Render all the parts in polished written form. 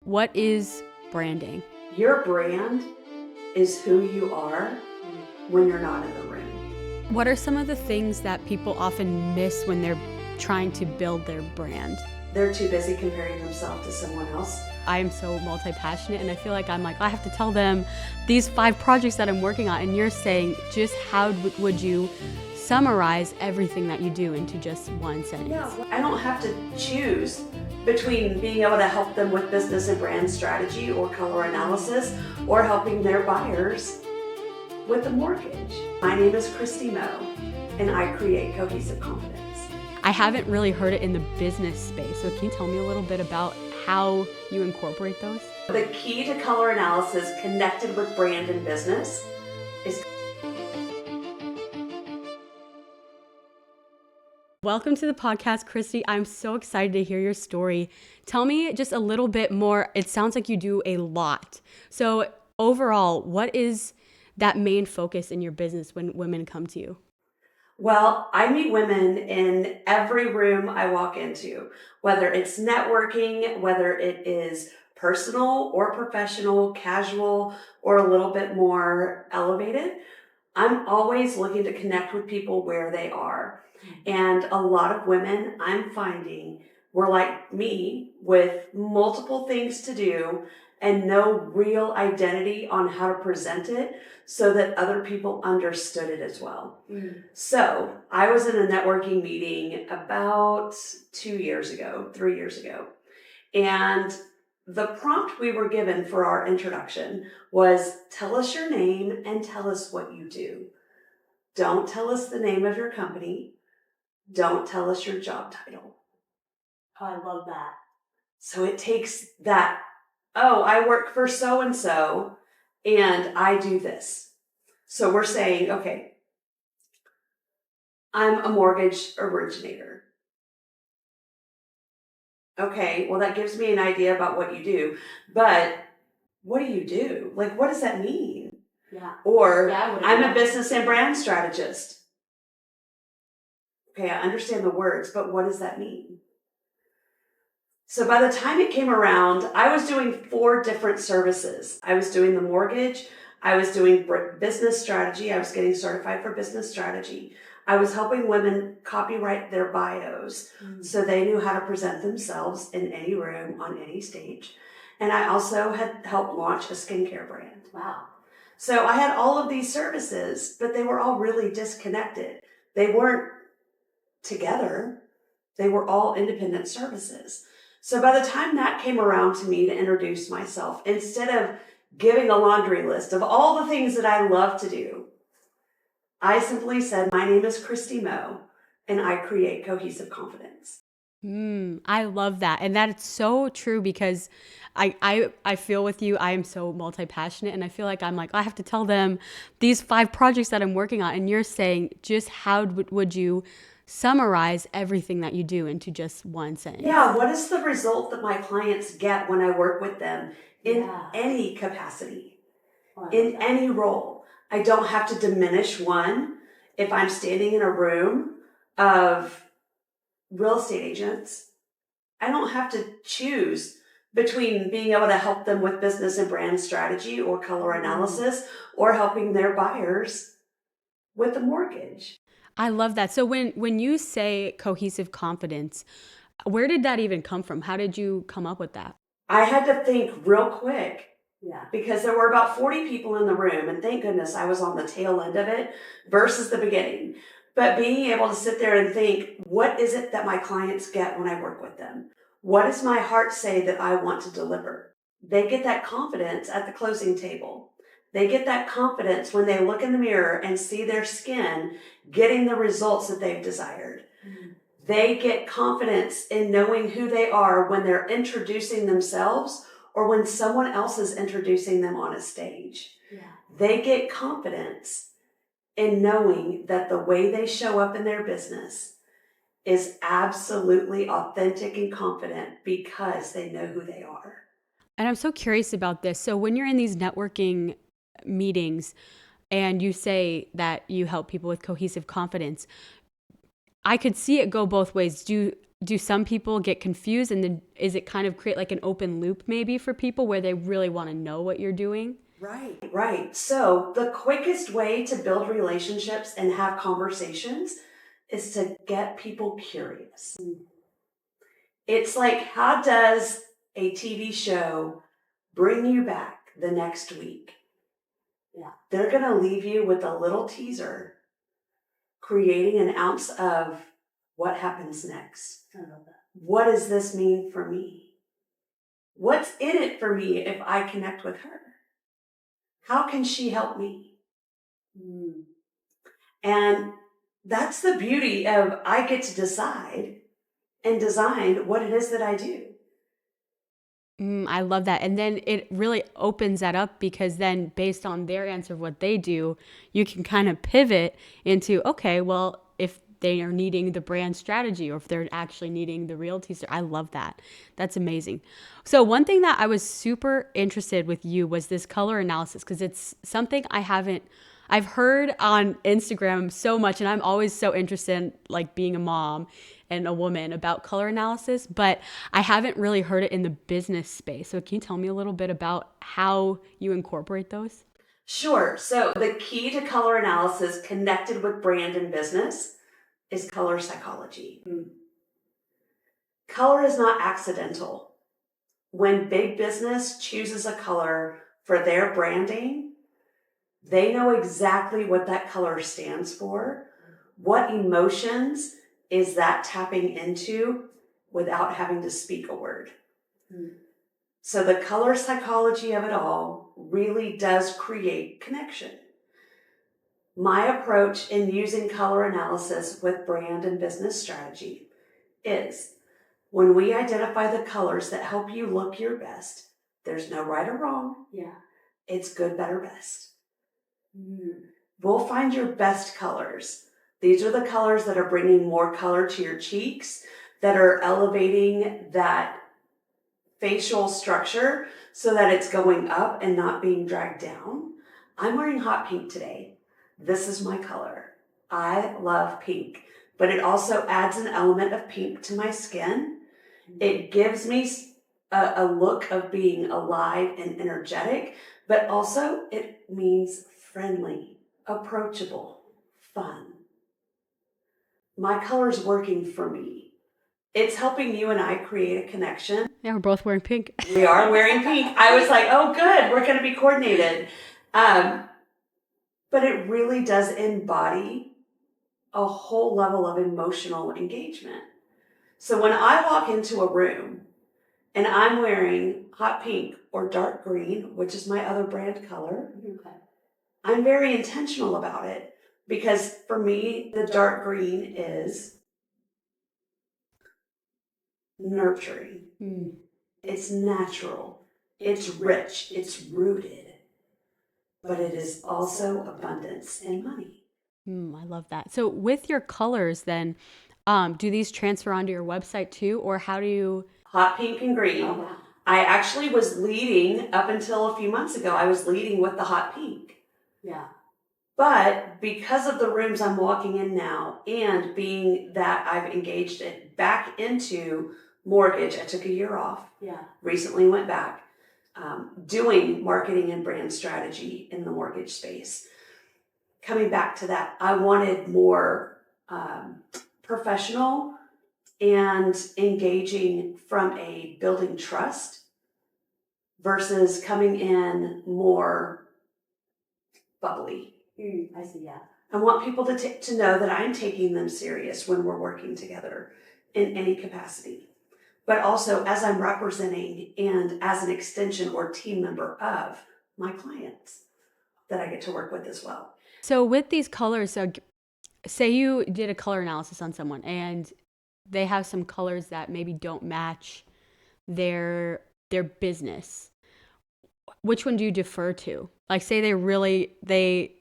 What is branding? Your brand is who you are when you're not in the room. What are some of the things that people often miss when they're trying to build their brand? They're too busy comparing themselves to someone else. I am so multi-passionate, and I feel like I have to tell them these 5 projects that I'm working on, and you're saying just how would you summarize everything that you do into just one sentence? Yeah, I don't have to choose between being able to help them with business and brand strategy or color analysis or helping their buyers with a mortgage. My name is Christy Meaux, and I create cohesive confidence. I haven't really heard it in the business space, so can you tell me a little bit about how you incorporate those? The key to color analysis connected with brand and business is... Welcome to the podcast, Christy. I'm so excited to hear your story. Tell me just a little bit more. It sounds like you do a lot. So overall, what is that main focus in your business when women come to you? Well, I meet women in every room I walk into, whether it's networking, whether it is personal or professional, casual, or a little bit more elevated. I'm always looking to connect with people where they are. And a lot of women I'm finding were like me with multiple things to do and no real identity on how to present it so that other people understood it as well. So I was in a networking meeting about 3 years ago. And the prompt we were given for our introduction was, tell us your name and tell us what you do. Don't tell us the name of your company. Don't tell us your job title. Oh, I love that. So it takes that, I work for so-and-so and I do this. So we're saying, okay, I'm a mortgage originator. Okay, well, that gives me an idea about what you do, but what do you do? Like, what does that mean? Yeah. Or Yeah, I'm a business and brand strategist. Okay, I understand the words, but what does that mean? So by the time it came around, I was doing 4 different services. I was doing the mortgage. I was doing business strategy. I was getting certified for business strategy. I was helping women copyright their bios so they knew how to present themselves in any room, on any stage. And I also had helped launch a skincare brand. Wow. So I had all of these services, but they were all really disconnected. They weren't together. They were all independent services. So by the time that came around to me to introduce myself, instead of giving a laundry list of all the things that I love to do, I simply said, my name is Christy Meaux, and I create cohesive confidence. I love that. And that's so true because I feel with you. I am so multi-passionate, and I feel like I have to tell them these 5 projects that I'm working on. And you're saying just how would you summarize everything that you do into just one sentence? Yeah, what is the result that my clients get when I work with them in any capacity, in any role? I don't have to diminish one. If I'm standing in a room of real estate agents, I don't have to choose between being able to help them with business and brand strategy or color analysis or helping their buyers with a mortgage. I love that. So when you say cohesive confidence, where did that even come from? How did you come up with that? I had to think real quick. Yeah. Because there were about 40 people in the room, and thank goodness I was on the tail end of it versus the beginning. But being able to sit there and think, what is it that my clients get when I work with them? What does my heart say that I want to deliver? They get that confidence at the closing table. They get that confidence when they look in the mirror and see their skin getting the results that they've desired. They get confidence in knowing who they are when they're introducing themselves or when someone else is introducing them on a stage. Yeah. They get confidence in knowing that the way they show up in their business is absolutely authentic and confident because they know who they are. And I'm so curious about this. So when you're in these networking meetings and you say that you help people with cohesive confidence, I could see it go both ways. do some people get confused, and then is it kind of create like an open loop maybe for people where they really want to know what you're doing? Right. So the quickest way to build relationships and have conversations is to get people curious. It's like, how does a TV show bring you back the next week? Yeah. They're going to leave you with a little teaser, creating an ounce of what happens next. I love that. What does this mean for me? What's in it for me if I connect with her? How can she help me? And that's the beauty of I get to decide and design what it is that I do. I love that. And then it really opens that up, because then based on their answer of what they do, you can kind of pivot into, okay, well, if they are needing the brand strategy or if they're actually needing the realty. I love that. That's amazing. So one thing that I was super interested with you was this color analysis, because it's something I've heard on Instagram so much, and I'm always so interested in like being a mom and a woman about color analysis, but I haven't really heard it in the business space. So can you tell me a little bit about how you incorporate those? Sure. So the key to color analysis connected with brand and business is color psychology. Color is not accidental. When big business chooses a color for their branding, they know exactly what that color stands for. What emotions is that tapping into without having to speak a word? So the color psychology of it all really does create connection. My approach in using color analysis with brand and business strategy is, when we identify the colors that help you look your best, there's no right or wrong. Yeah. It's good, better, best. We'll find your best colors. These are the colors that are bringing more color to your cheeks, that are elevating that facial structure so that it's going up and not being dragged down. I'm wearing hot pink today. This is my color. I love pink, but it also adds an element of pink to my skin. It gives me a look of being alive and energetic, but also it means friendly, approachable, fun. My color's working for me. It's helping you and I create a connection. Yeah, we're both wearing pink. We are wearing pink. I was like, oh, good, we're going to be coordinated. But it really does embody a whole level of emotional engagement. So when I walk into a room and I'm wearing hot pink or dark green, which is my other brand color, I'm very intentional about it, because for me, the dark green is nurturing. It's natural. It's rich. It's rooted. But it is also abundance and money. I love that. So with your colors then, do these transfer onto your website too, or how do you? Hot pink and green. Oh, wow. I actually was leading, up until a few months ago, I was leading with the hot pink. Yeah. But because of the rooms I'm walking in now, and being that I've engaged it back into mortgage, I took a year off. Yeah. Recently went back, doing marketing and brand strategy in the mortgage space. Coming back to that, I wanted more professional and engaging from a building trust versus coming in more bubbly. I see, yeah. I want people to know that I'm taking them serious when we're working together in any capacity, but also as I'm representing and as an extension or team member of my clients that I get to work with as well. So with these colors, so say you did a color analysis on someone and they have some colors that maybe don't match their business. Which one do you defer to? Like say they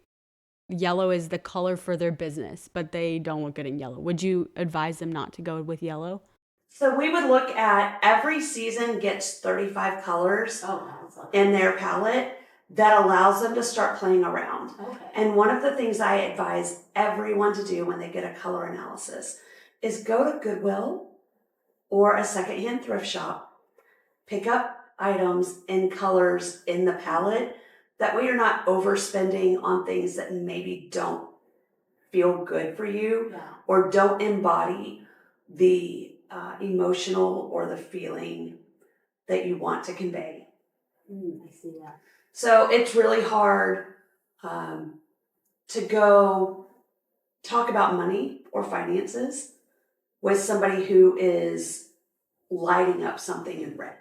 yellow is the color for their business, but they don't look good in yellow. Would you advise them not to go with yellow? So we would look at, every season gets 35 colors in their palette that allows them to start playing around. Okay. And one of the things I advise everyone to do when they get a color analysis is go to Goodwill or a secondhand thrift shop, pick up items in colors in the palette. That way you're not overspending on things that maybe don't feel good for you or don't embody the emotional or the feeling that you want to convey. I see that. So it's really hard to go talk about money or finances with somebody who is lighting up something in red.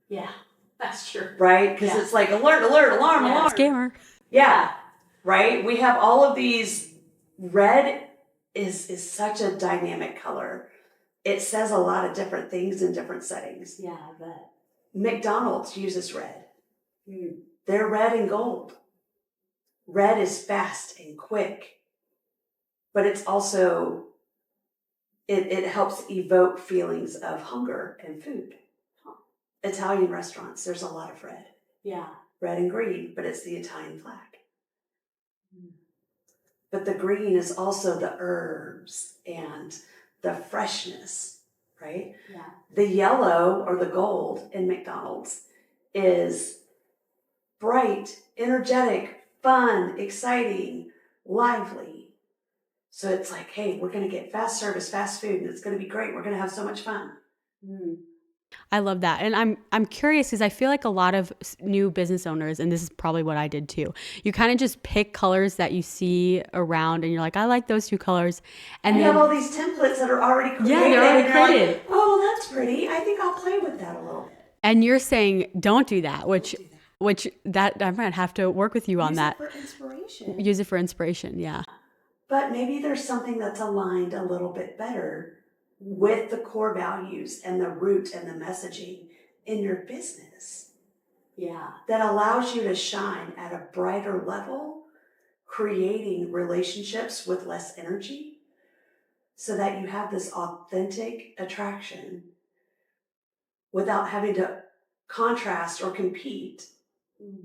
Yeah, that's true. Right? Because it's like alert, alert, alarm, alarm. Scammer. Yeah. Right? We have all of these. Red is such a dynamic color. It says a lot of different things in different settings. Yeah, I bet. McDonald's uses red. They're red and gold. Red is fast and quick, but it's also, it helps evoke feelings of hunger and food. Italian restaurants, there's a lot of red. Yeah. Red and green, but it's the Italian flag. But the green is also the herbs and the freshness, right? Yeah. The yellow or the gold in McDonald's is bright, energetic, fun, exciting, lively. So it's like, hey, we're going to get fast service, fast food, and it's going to be great. We're going to have so much fun. I love that. And I'm curious because I feel like a lot of new business owners, and this is probably what I did too, you kind of just pick colors that you see around and you're like, I like those two colors. And you then have all these templates that are already created. Yeah, they're already and you're created. Like, oh, that's pretty. I think I'll play with that a little bit. And you're saying don't do that, which I might have to work with you on that. Use it for inspiration. Use it for inspiration, yeah. But maybe there's something that's aligned a little bit better with the core values and the root and the messaging in your business. Yeah. That allows you to shine at a brighter level, creating relationships with less energy so that you have this authentic attraction without having to contrast or compete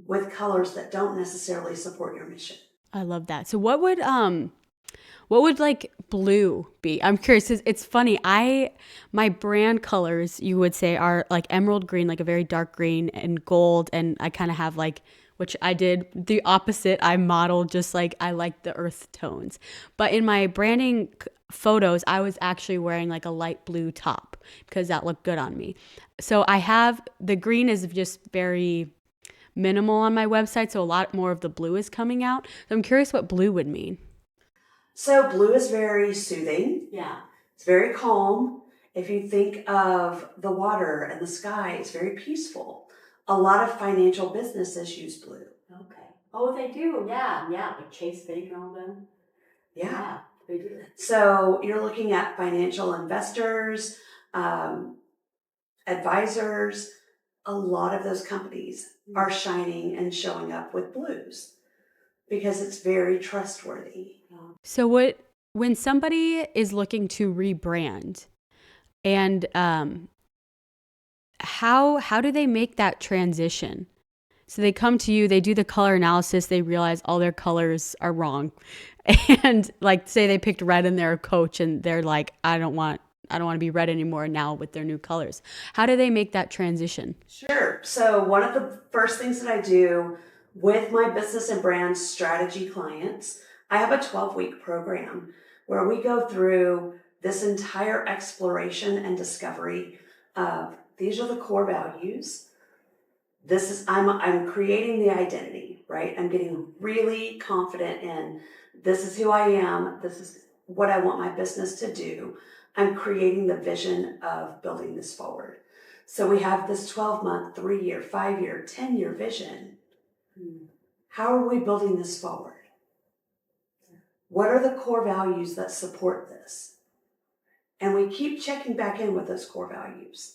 with colors that don't necessarily support your mission. I love that. So what would like blue be? I'm curious. It's funny. My brand colors, you would say, are like emerald green, like a very dark green, and gold. And I kind of have like, which I did the opposite. I modeled just like I like the earth tones. But in my branding photos, I was actually wearing like a light blue top because that looked good on me. So I have, the green is just very minimal on my website. So a lot more of the blue is coming out. So I'm curious what blue would mean. So blue is very soothing. Yeah. It's very calm. If you think of the water and the sky, it's very peaceful. A lot of financial businesses use blue. Okay. Oh, they do. Yeah. Yeah. Like Chase Bank and all them. Yeah. They do. So you're looking at financial investors, advisors. A lot of those companies are shining and showing up with blues because it's very trustworthy. So when somebody is looking to rebrand, and how do they make that transition? So they come to you, they do the color analysis, they realize all their colors are wrong, and like say they picked red in their coach, and they're like, I don't want to be red anymore now with their new colors. How do they make that transition? Sure. So one of the first things that I do with my business and brand strategy clients, I have a 12-week program where we go through this entire exploration and discovery of these are the core values. This is, I'm creating the identity, right? I'm getting really confident in this is who I am. This is what I want my business to do. I'm creating the vision of building this forward. So we have this 12-month, 3-year, 5-year, 10-year vision. How are we building this forward? What are the core values that support this? And we keep checking back in with those core values.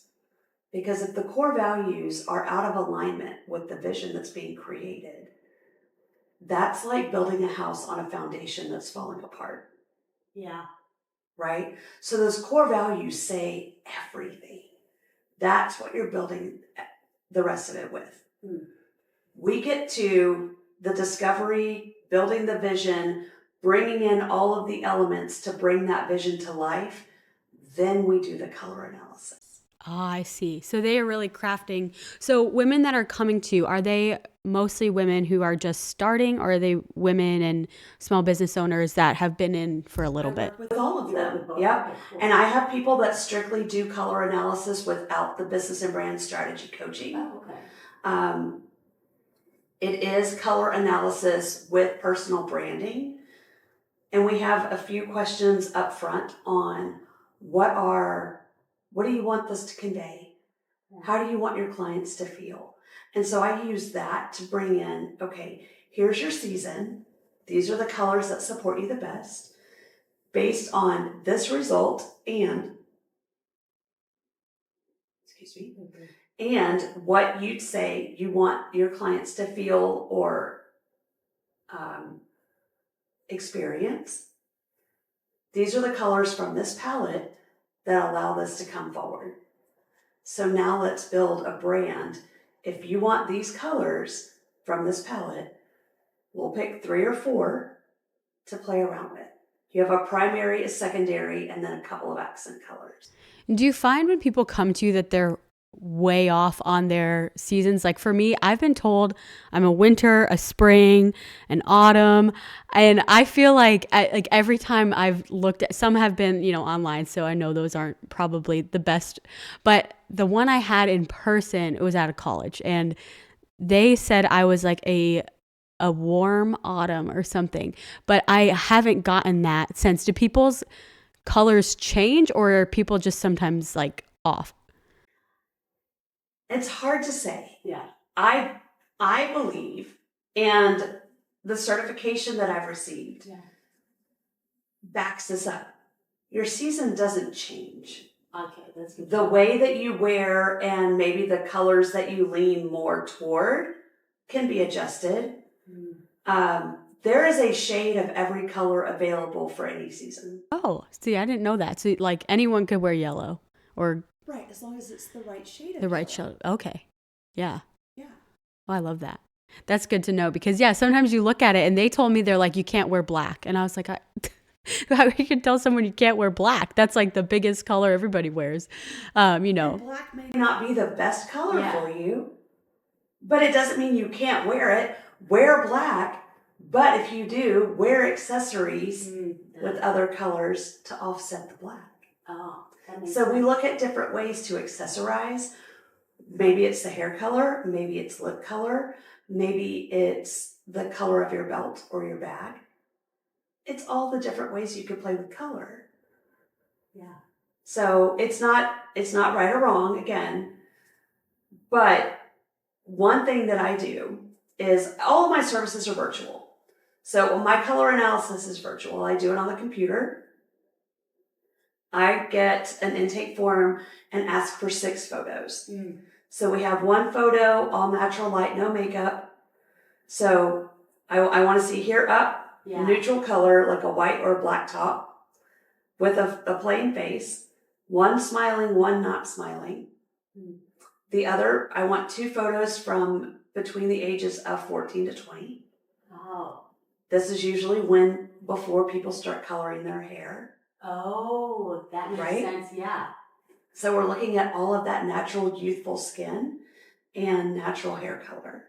Because if the core values are out of alignment with the vision that's being created, that's like building a house on a foundation that's falling apart. Yeah. Right? So those core values say everything. That's what you're building the rest of it with. We get to the discovery, building the vision, bringing in all of the elements to bring that vision to life. Then we do the color analysis. Ah, I see. So they are really crafting. So women that are coming to you, are they mostly women who are just starting, or are they women and small business owners that have been in for a little I bit? work with all of You work them. with both? Yep. Okay, cool. And I have people that strictly do color analysis without the business and brand strategy coaching. Oh, okay. It is color analysis with personal branding. And we have a few questions up front on what do you want this to convey? How do you want your clients to feel? And so I use that to bring in, okay, here's your season. These are the colors that support you the best based on this result and, excuse me, and what you'd say you want your clients to feel or experience. These are the colors from this palette that allow this to come forward. So now let's build a brand. If you want these colors from this palette, we'll pick 3 or 4 to play around with. You have a primary, a secondary, and then a couple of accent colors. Do you find when people come to you that they're way off on their seasons? Like for me, I've been told I'm a winter, a spring, an autumn, and I feel like every time I've looked at, some have been, online, so I know those aren't probably the best, but the one I had in person, it was out of college, and they said I was like a warm autumn or something, but I haven't gotten that sense. Do people's colors change, or are people just sometimes like off? It's hard to say. Yeah. I believe, and the certification that I've received backs this up. Your season doesn't change. Okay, that's good. The way that you wear and maybe the colors that you lean more toward can be adjusted. There is a shade of every color available for any season. Oh, see, I didn't know that. So like anyone could wear yellow or Right, as long as it's the right shade of the right yellow. shade. Okay. Yeah. Yeah. Oh, I love that. That's good to know because sometimes you look at it and they told me they're like, you can't wear black. And I was like, how you can tell someone you can't wear black? That's like the biggest color everybody wears. And black may not be the best color for you, but it doesn't mean you can't wear it. Wear black, but if you do, wear accessories with other colors to offset the black. Oh, so we look at different ways to accessorize. Maybe it's the hair color, maybe it's lip color, maybe it's the color of your belt or your bag. It's all the different ways you could play with color. Yeah. So it's not right or wrong again, but one thing that I do is all of my services are virtual. So my color analysis is virtual. I do it on the computer. I get an intake form and ask for 6 photos. So we have 1 photo, all natural light, no makeup. So I want to see here up, neutral color, like a white or a black top with a plain face, 1 smiling, 1 not smiling. The other, I want 2 photos from between the ages of 14 to 20. Oh. This is usually before people start coloring their hair. Oh, that makes sense, yeah. So we're looking at all of that natural youthful skin and natural hair color.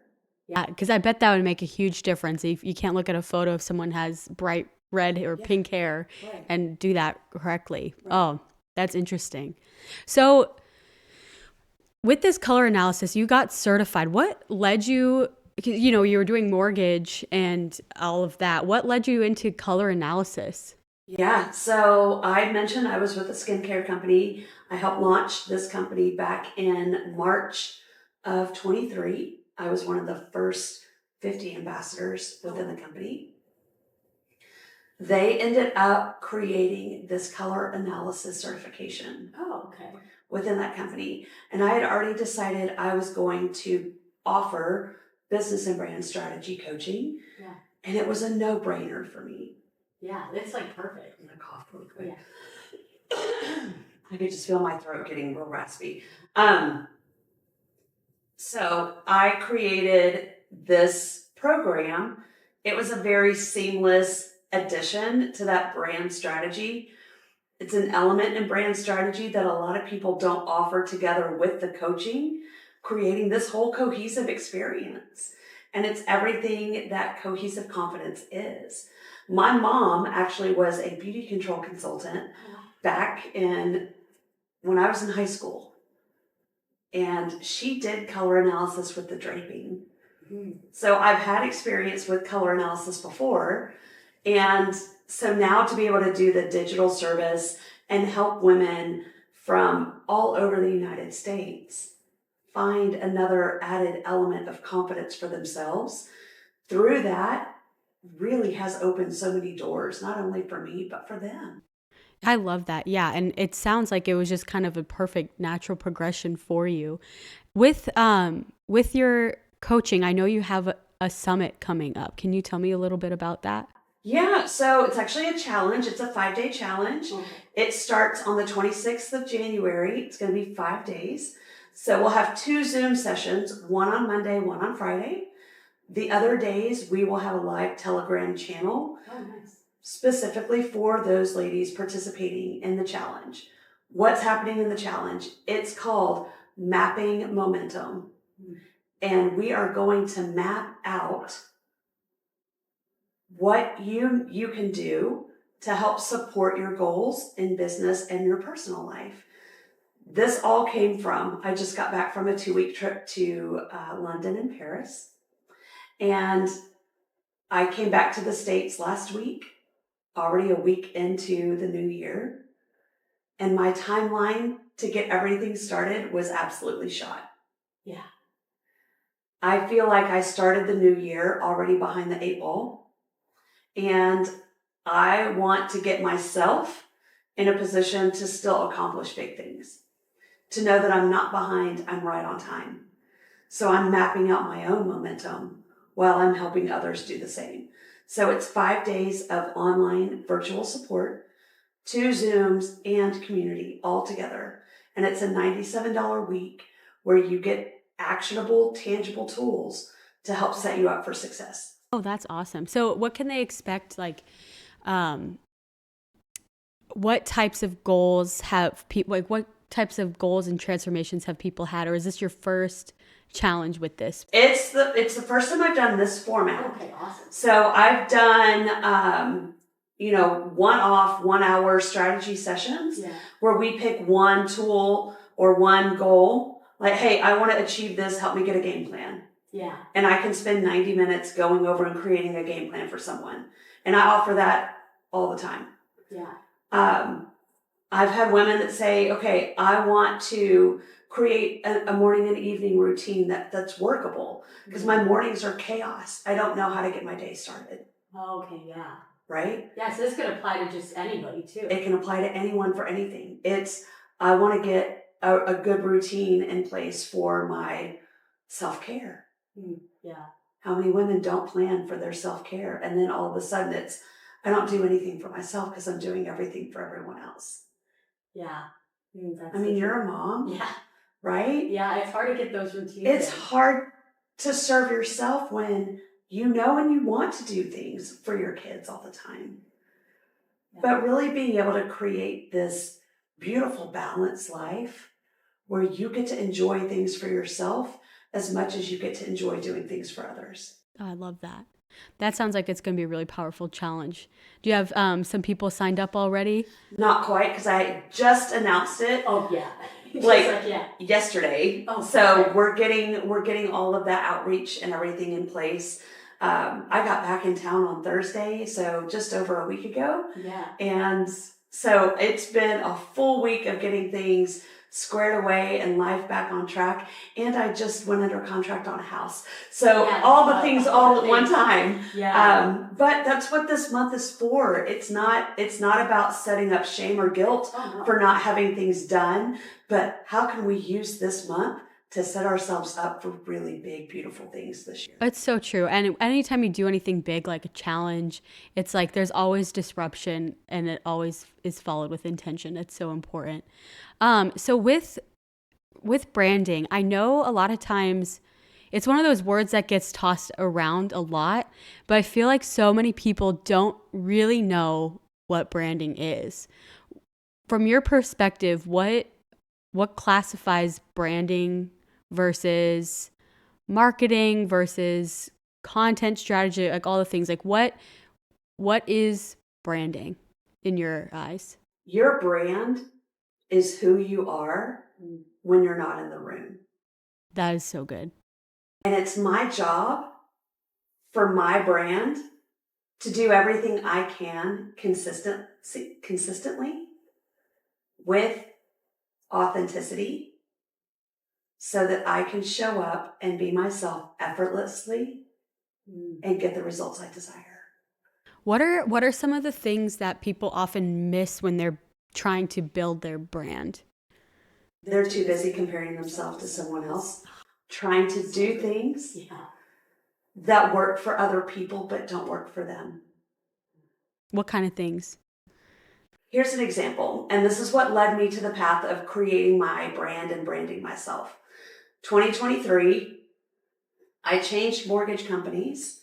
Yeah, because I bet that would make a huge difference. If you can't look at a photo if someone has bright red or pink hair and do that correctly. Right. Oh, that's interesting. So with this color analysis, you got certified. What led you, you were doing mortgage and all of that. What led you into color analysis? Yeah, so I mentioned I was with a skincare company. I helped launch this company back in March of 23. I was one of the first 50 ambassadors within the company. They ended up creating this color analysis certification. Oh, okay. Within that company. And I had already decided I was going to offer business and brand strategy coaching. Yeah. And it was a no-brainer for me. Yeah, it's like perfect. I'm gonna cough really quick. Yeah. I could just feel my throat getting real raspy. So I created this program. It was a very seamless addition to that brand strategy. It's an element in brand strategy that a lot of people don't offer together with the coaching, creating this whole cohesive experience. And it's everything that cohesive confidence is. My mom actually was a beauty control consultant back in when I was in high school. And she did color analysis with the draping. So I've had experience with color analysis before. And so now to be able to do the digital service and help women from all over the United States find another added element of confidence for themselves through that really has opened so many doors, not only for me, but for them. I love that. Yeah. And it sounds like it was just kind of a perfect natural progression for you. With your coaching, I know you have a summit coming up. Can you tell me a little bit about that? Yeah, so it's actually a challenge. It's a 5-day challenge. Okay. It starts on the 26th of January. It's going to be 5 days. So we'll have 2 Zoom sessions, one on Monday, one on Friday. The other days, we will have a live Telegram channel Oh, nice. specifically for those ladies participating in the challenge. What's happening in the challenge? It's called Mapping Momentum. And we are going to map out what you can do to help support your goals in business and your personal life. This all came from, I just got back from a 2-week trip to London and Paris. And I came back to the States last week, already a week into the new year. And my timeline to get everything started was absolutely shot. Yeah. I feel like I started the new year already behind the 8 ball. And I want to get myself in a position to still accomplish big things. To know that I'm not behind, I'm right on time. So I'm mapping out my own momentum while I'm helping others do the same. So it's 5 days of online virtual support, 2 Zooms, and community all together. And it's a $97 week where you get actionable, tangible tools to help set you up for success. Oh, that's awesome. So what can they expect? What types of goals have people, what types of goals and transformations have people had? Or is this your first challenge with this? It's the first time I've done this format. Okay, awesome. So I've done, one-off 1-hour strategy sessions where we pick one tool or one goal. Like, hey, I want to achieve this. Help me get a game plan. Yeah. And I can spend 90 minutes going over and creating a game plan for someone. And I offer that all the time. Yeah. I've had women that say, okay, I want to create a morning and evening routine that's workable because my mornings are chaos. I don't know how to get my day started. Okay, yeah. Right? Yeah, so this could apply to just anybody too. It can apply to anyone for anything. I want to get a good routine in place for my self-care. Yeah. How many women don't plan for their self-care? And then all of a sudden I don't do anything for myself because I'm doing everything for everyone else. Yeah. You're a mom. Yeah. Right? Yeah, it's hard to get those routines. It's hard to serve yourself when you know and you want to do things for your kids all the time. Yeah. But really being able to create this beautiful balanced life where you get to enjoy things for yourself as much as you get to enjoy doing things for others. Oh, I love that. That sounds like it's going to be a really powerful challenge. Do you have some people signed up already? Not quite, because I just announced it. Oh, yeah. Yesterday. Oh, so we're getting all of that outreach and everything in place. I got back in town on Thursday, so just over a week ago. Yeah. And so it's been a full week of getting things squared away and life back on track. And I just went under contract on a house. So all the things all at one time. Yeah. But that's what this month is for. It's not about setting up shame or guilt for not having things done, but how can we use this month to set ourselves up for really big, beautiful things this year? It's so true. And anytime you do anything big, like a challenge, it's like there's always disruption and it always is followed with intention. It's so important. So with branding, I know a lot of times it's one of those words that gets tossed around a lot, but I feel like so many people don't really know what branding is. From your perspective, what classifies branding versus marketing versus content strategy, like all the things? Like what is branding in your eyes? Your brand is who you are when you're not in the room. That is so good. And it's my job for my brand to do everything I can consistently with authenticity so that I can show up and be myself effortlessly and get the results I desire. What are some of the things that people often miss when they're trying to build their brand? They're too busy comparing themselves to someone else, trying to do things that work for other people but don't work for them. What kind of things? Here's an example, and this is what led me to the path of creating my brand and branding myself. 2023, I changed mortgage companies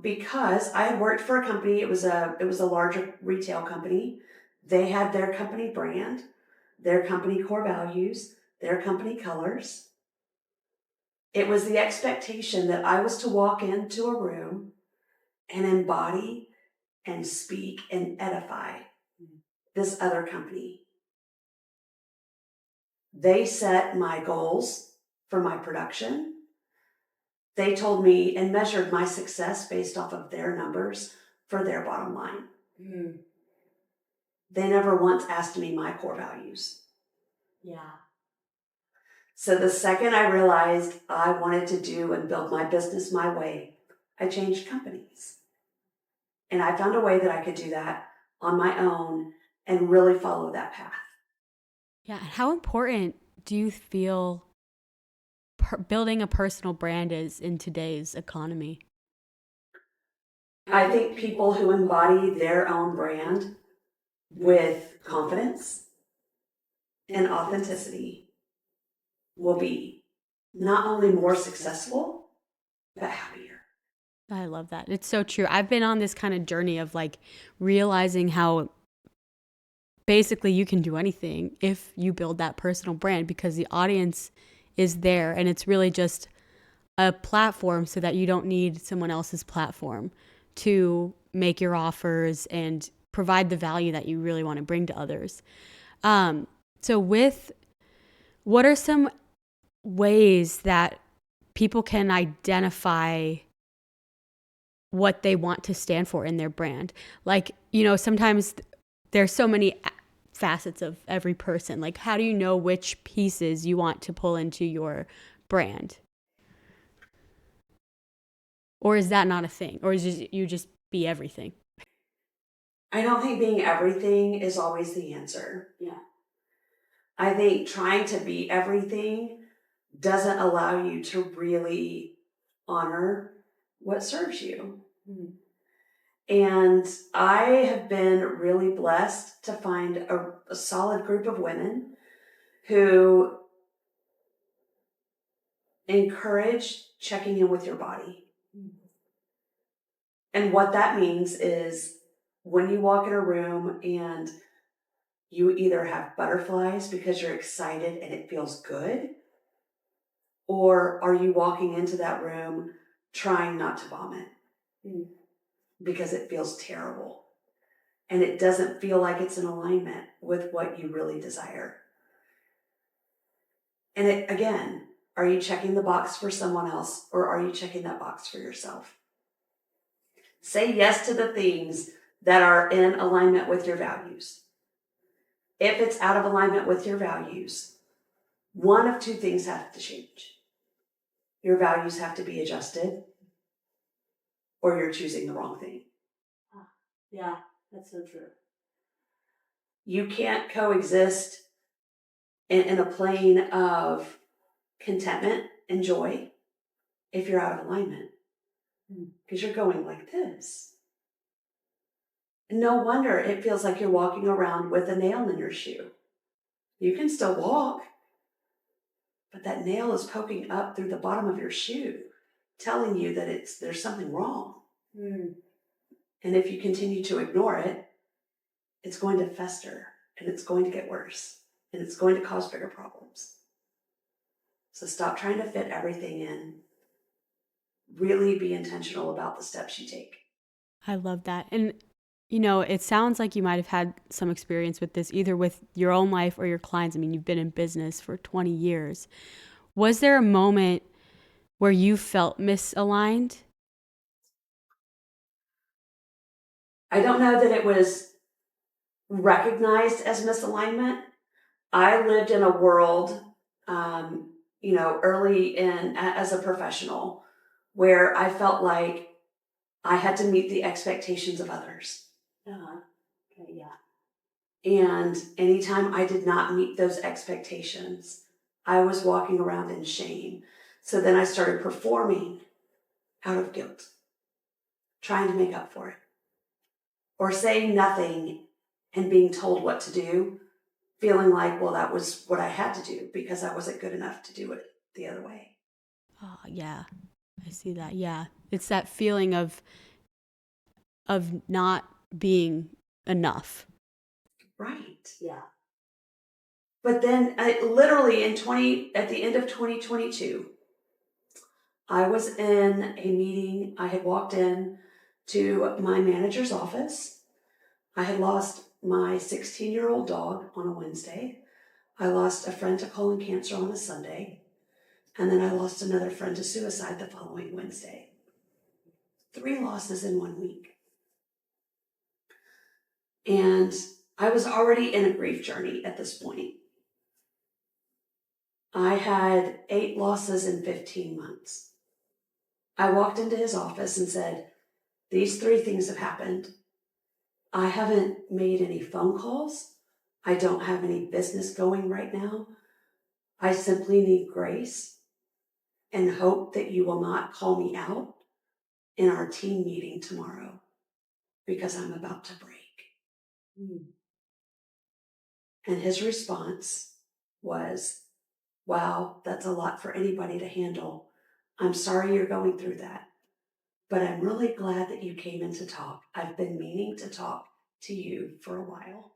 because I had worked for a company. It was a larger retail company. They had their company brand, their company core values, their company colors. It was the expectation that I was to walk into a room and embody and speak and edify this other company. They set my goals for my production. They told me and measured my success based off of their numbers for their bottom line. They never once asked me my core values. Yeah. So the second I realized I wanted to do and build my business my way, I changed companies. And I found a way that I could do that on my own and really follow that path. Yeah. How important do you feel building a personal brand is in today's economy? I think people who embody their own brand with confidence and authenticity will be not only more successful, but happier. I love that. It's so true. I've been on this kind of journey of like realizing how basically you can do anything if you build that personal brand because the audience is there and it's really just a platform so that you don't need someone else's platform to make your offers and provide the value that you really want to bring to others. So what are some ways that people can identify what they want to stand for in their brand? Like, sometimes there's so many facets of every person. Like, how do you know which pieces you want to pull into your brand? Or is that not a thing? Or is you just be everything? I don't think being everything is always the answer. Yeah. I think trying to be everything doesn't allow you to really honor what serves you. And I have been really blessed to find a solid group of women who encourage checking in with your body. And what that means is when you walk in a room and you either have butterflies because you're excited and it feels good, or are you walking into that room trying not to vomit because it feels terrible and it doesn't feel like it's in alignment with what you really desire? And again, are you checking the box for someone else or are you checking that box for yourself? Say yes to the things that are in alignment with your values. If it's out of alignment with your values, one of two things have to change. Your values have to be adjusted, or you're choosing the wrong thing. Yeah, that's so true. You can't coexist in a plane of contentment and joy if you're out of alignment, because you're going like this. No wonder it feels like you're walking around with a nail in your shoe. You can still walk, but that nail is poking up through the bottom of your shoe, telling you that there's something wrong. And if you continue to ignore it, it's going to fester and it's going to get worse, and it's going to cause bigger problems. So stop trying to fit everything in. Really be intentional about the steps you take. I love that. And, you know, it sounds like you might have had some experience with this, either with your own life or your clients. I mean, you've been in business for 20 years. Was there a moment where you felt misaligned? I don't know that it was recognized as misalignment. I lived in a world, early in as a professional, where I felt like I had to meet the expectations of others. Okay, yeah. And anytime I did not meet those expectations, I was walking around in shame. So then I started performing out of guilt, trying to make up for it, or saying nothing and being told what to do, feeling like, well, that was what I had to do because I wasn't good enough to do it the other way. Oh, yeah. I see that. Yeah. It's that feeling of not being enough. Right. Yeah. But then literally at the end of 2022, I was in a meeting. I had walked in to my manager's office. I had lost my 16-year-old dog on a Wednesday. I lost a friend to colon cancer on a Sunday. And then I lost another friend to suicide the following Wednesday. 3 losses in 1 week. And I was already in a grief journey at this point. I had 8 losses in 15 months. I walked into his office and said, these 3 things have happened. I haven't made any phone calls. I don't have any business going right now. I simply need grace and hope that you will not call me out in our team meeting tomorrow because I'm about to break. And his response was, wow, that's a lot for anybody to handle. I'm sorry you're going through that, but I'm really glad that you came in to talk. I've been meaning to talk to you for a while.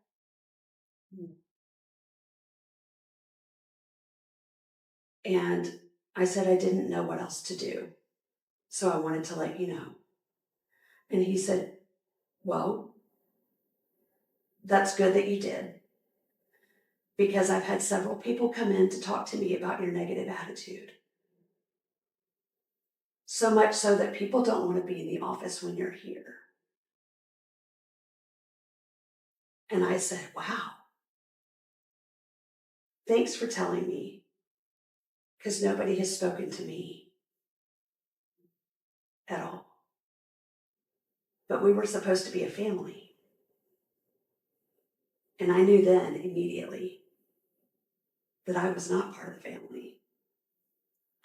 And I said I didn't know what else to do, so I wanted to let you know. And he said, well, that's good that you did, because I've had several people come in to talk to me about your negative attitude. So much so that people don't want to be in the office when you're here. And I said, wow, thanks for telling me, because nobody has spoken to me at all. But we were supposed to be a family. And I knew then immediately that I was not part of the family.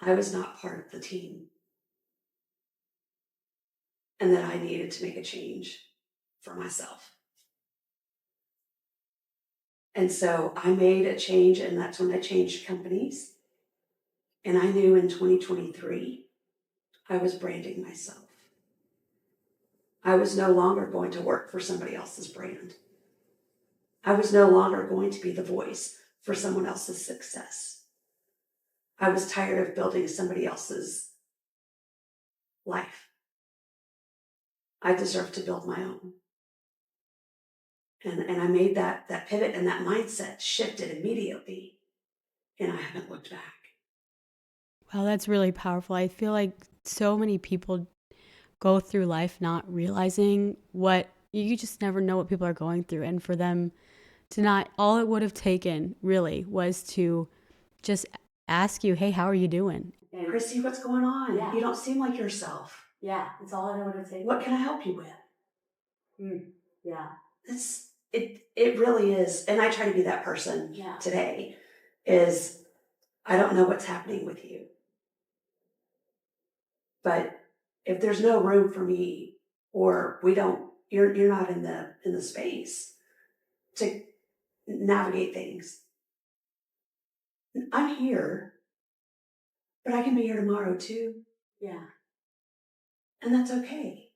I was not part of the team. And that I needed to make a change for myself. And so I made a change, and that's when I changed companies. And I knew in 2023, I was branding myself. I was no longer going to work for somebody else's brand. I was no longer going to be the voice for someone else's success. I was tired of building somebody else's life. I deserve to build my own. And I made that pivot, and that mindset shifted immediately, and I haven't looked back. Wow, that's really powerful. I feel like so many people go through life not realizing what you just never know what people are going through. And for them to not, all it would have taken really was to just ask you, hey, how are you doing? And Christy, what's going on? Yeah. You don't seem like yourself. yeah, that's all I want to say. What can I help you with? Yeah. It really is. And I try to be that person Yeah. today, is I don't know what's happening with you. But if there's no room for me, or you're not in the space to navigate things, I'm here, but I can be here tomorrow too. Yeah. And that's okay.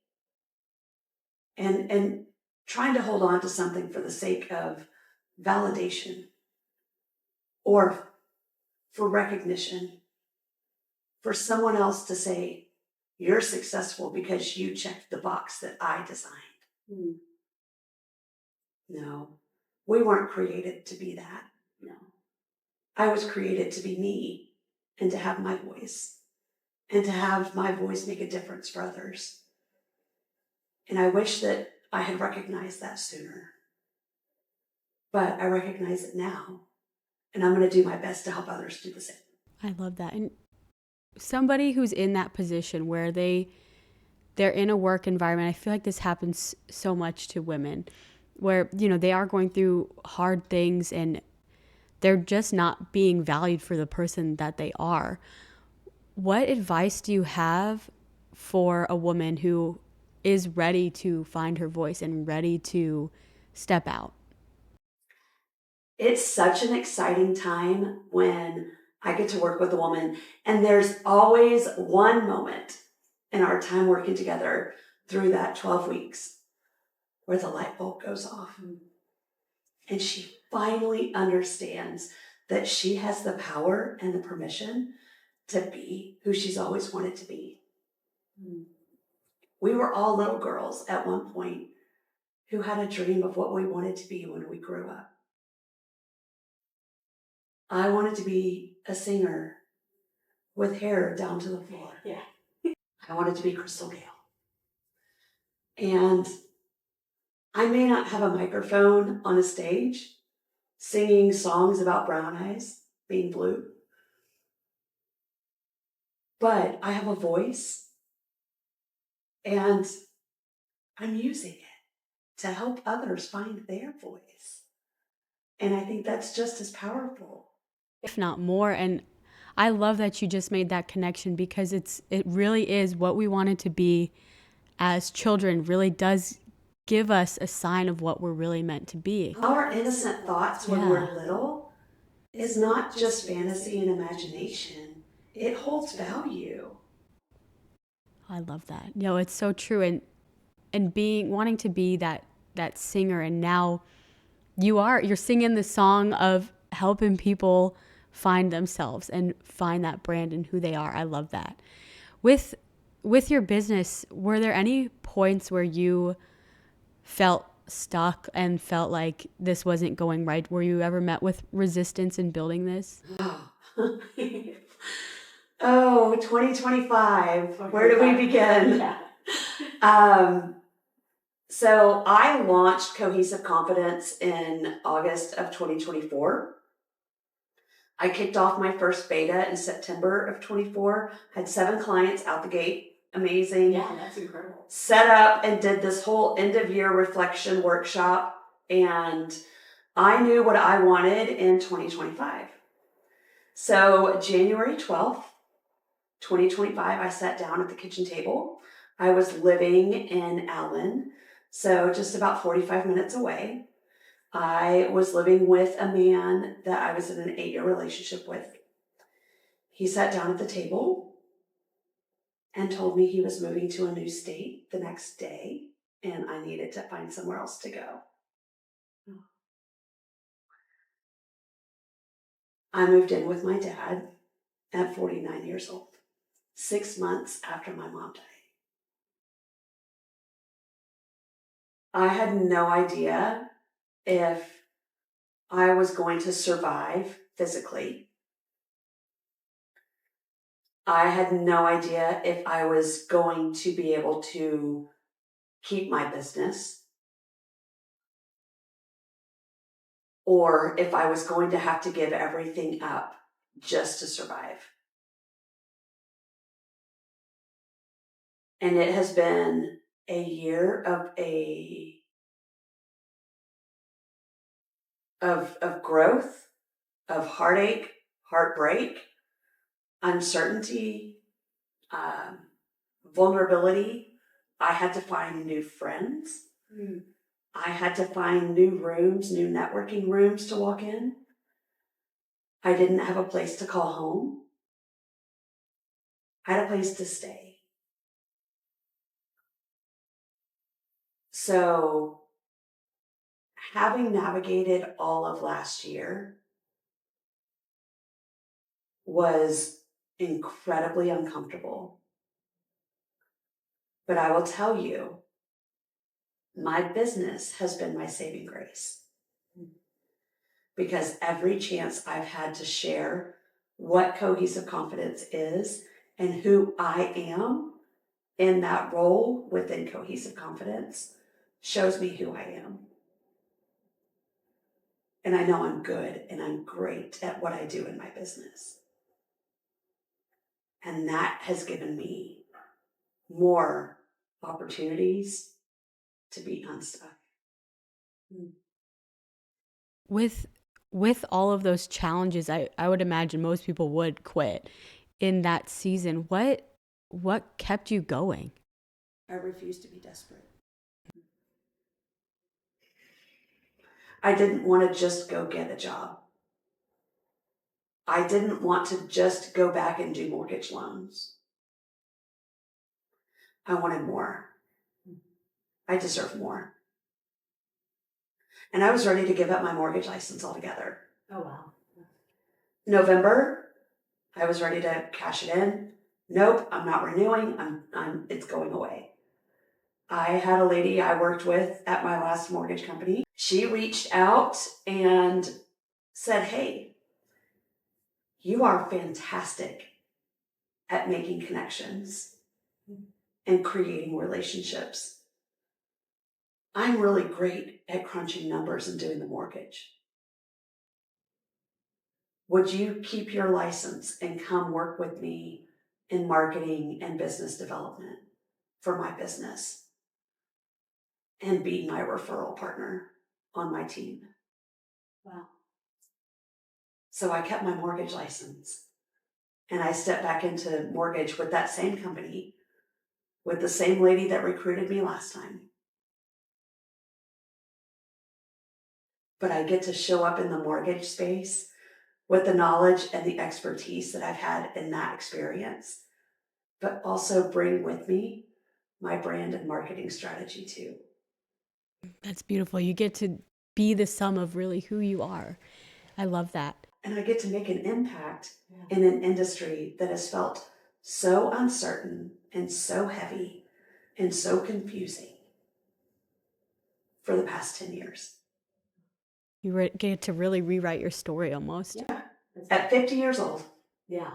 And trying to hold on to something for the sake of validation or for recognition, for someone else to say, you're successful because you checked the box that I designed. Mm. No, we weren't created to be that. No. I was created to be me and to have my voice and to have my voice make a difference for others. And I wish that I had recognized that sooner. But I recognize it now. And I'm going to do my best to help others do the same. I love that. And somebody who's in that position where they're in a work environment, I feel like this happens so much to women where, they are going through hard things and they're just not being valued for the person that they are. What advice do you have for a woman who is ready to find her voice and ready to step out? It's such an exciting time when I get to work with a woman, and there's always one moment in our time working together through that 12 weeks where the light bulb goes off. And she finally understands that she has the power and the permission to be who she's always wanted to be. We were all little girls at one point who had a dream of what we wanted to be when we grew up. I wanted to be a singer with hair down to the floor. Yeah. I wanted to be Crystal Gale. And I may not have a microphone on a stage singing songs about brown eyes being blue, but I have a voice and I'm using it to help others find their voice. And I think that's just as powerful, if not more. And I love that you just made that connection because it really is what we wanted to be as children, really does give us a sign of what we're really meant to be. Our innocent thoughts when Yeah. we're little is not just fantasy and imagination. It holds value. I love that. It's so true. And wanting to be that singer, and now you're singing the song of helping people find themselves and find that brand and who they are. I love that. With your business, were there any points where you felt stuck and felt like this wasn't going right? Were you ever met with resistance in building this? Oh, 2025. Where do we begin? Yeah. So I launched Cohesive Confidence in August of 2024. I kicked off my first beta in September of 24. Had 7 clients out the gate. Amazing. Yeah, that's incredible. Set up and did this whole end of year reflection workshop. And I knew what I wanted in 2025. So January 12th, 2025, I sat down at the kitchen table. I was living in Allen, so just about 45 minutes away. I was living with a man that I was in an 8-year relationship with. He sat down at the table and told me he was moving to a new state the next day and I needed to find somewhere else to go. I moved in with my dad at 49 years old, 6 months after my mom died. I had no idea if I was going to survive physically. I had no idea if I was going to be able to keep my business or if I was going to have to give everything up just to survive. And it has been a year of growth, of heartache, heartbreak, uncertainty, vulnerability. I had to find new friends. I had to find new rooms, new networking rooms to walk in. I didn't have a place to call home. I had a place to stay. So having navigated all of last year was incredibly uncomfortable. But I will tell you, my business has been my saving grace. Because every chance I've had to share what cohesive confidence is and who I am in that role within cohesive confidence shows me who I am. And I know I'm good and I'm great at what I do in my business. And that has given me more opportunities to be unstuck. With all of those challenges, I would imagine most people would quit in that season. What kept you going? I refuse to be desperate. I didn't want to just go get a job. I didn't want to just go back and do mortgage loans. I wanted more. I deserve more. And I was ready to give up my mortgage license altogether. Oh, wow. November, I was ready to cash it in. Nope, I'm not renewing. It's going away. I had a lady I worked with at my last mortgage company. She reached out and said, hey, you are fantastic at making connections and creating relationships. I'm really great at crunching numbers and doing the mortgage. Would you keep your license and come work with me in marketing and business development for my business and be my referral partner on my team? Wow. So I kept my mortgage license and I stepped back into mortgage with that same company, with the same lady that recruited me last time. But I get to show up in the mortgage space with the knowledge and the expertise that I've had in that experience, but also bring with me my brand and marketing strategy too. That's beautiful. You get to be the sum of really who you are. I love that. And I get to make an impact in an industry that has felt so uncertain and so heavy and so confusing for the past 10 years. You get to really rewrite your story almost. Yeah. At 50 years old. Yeah.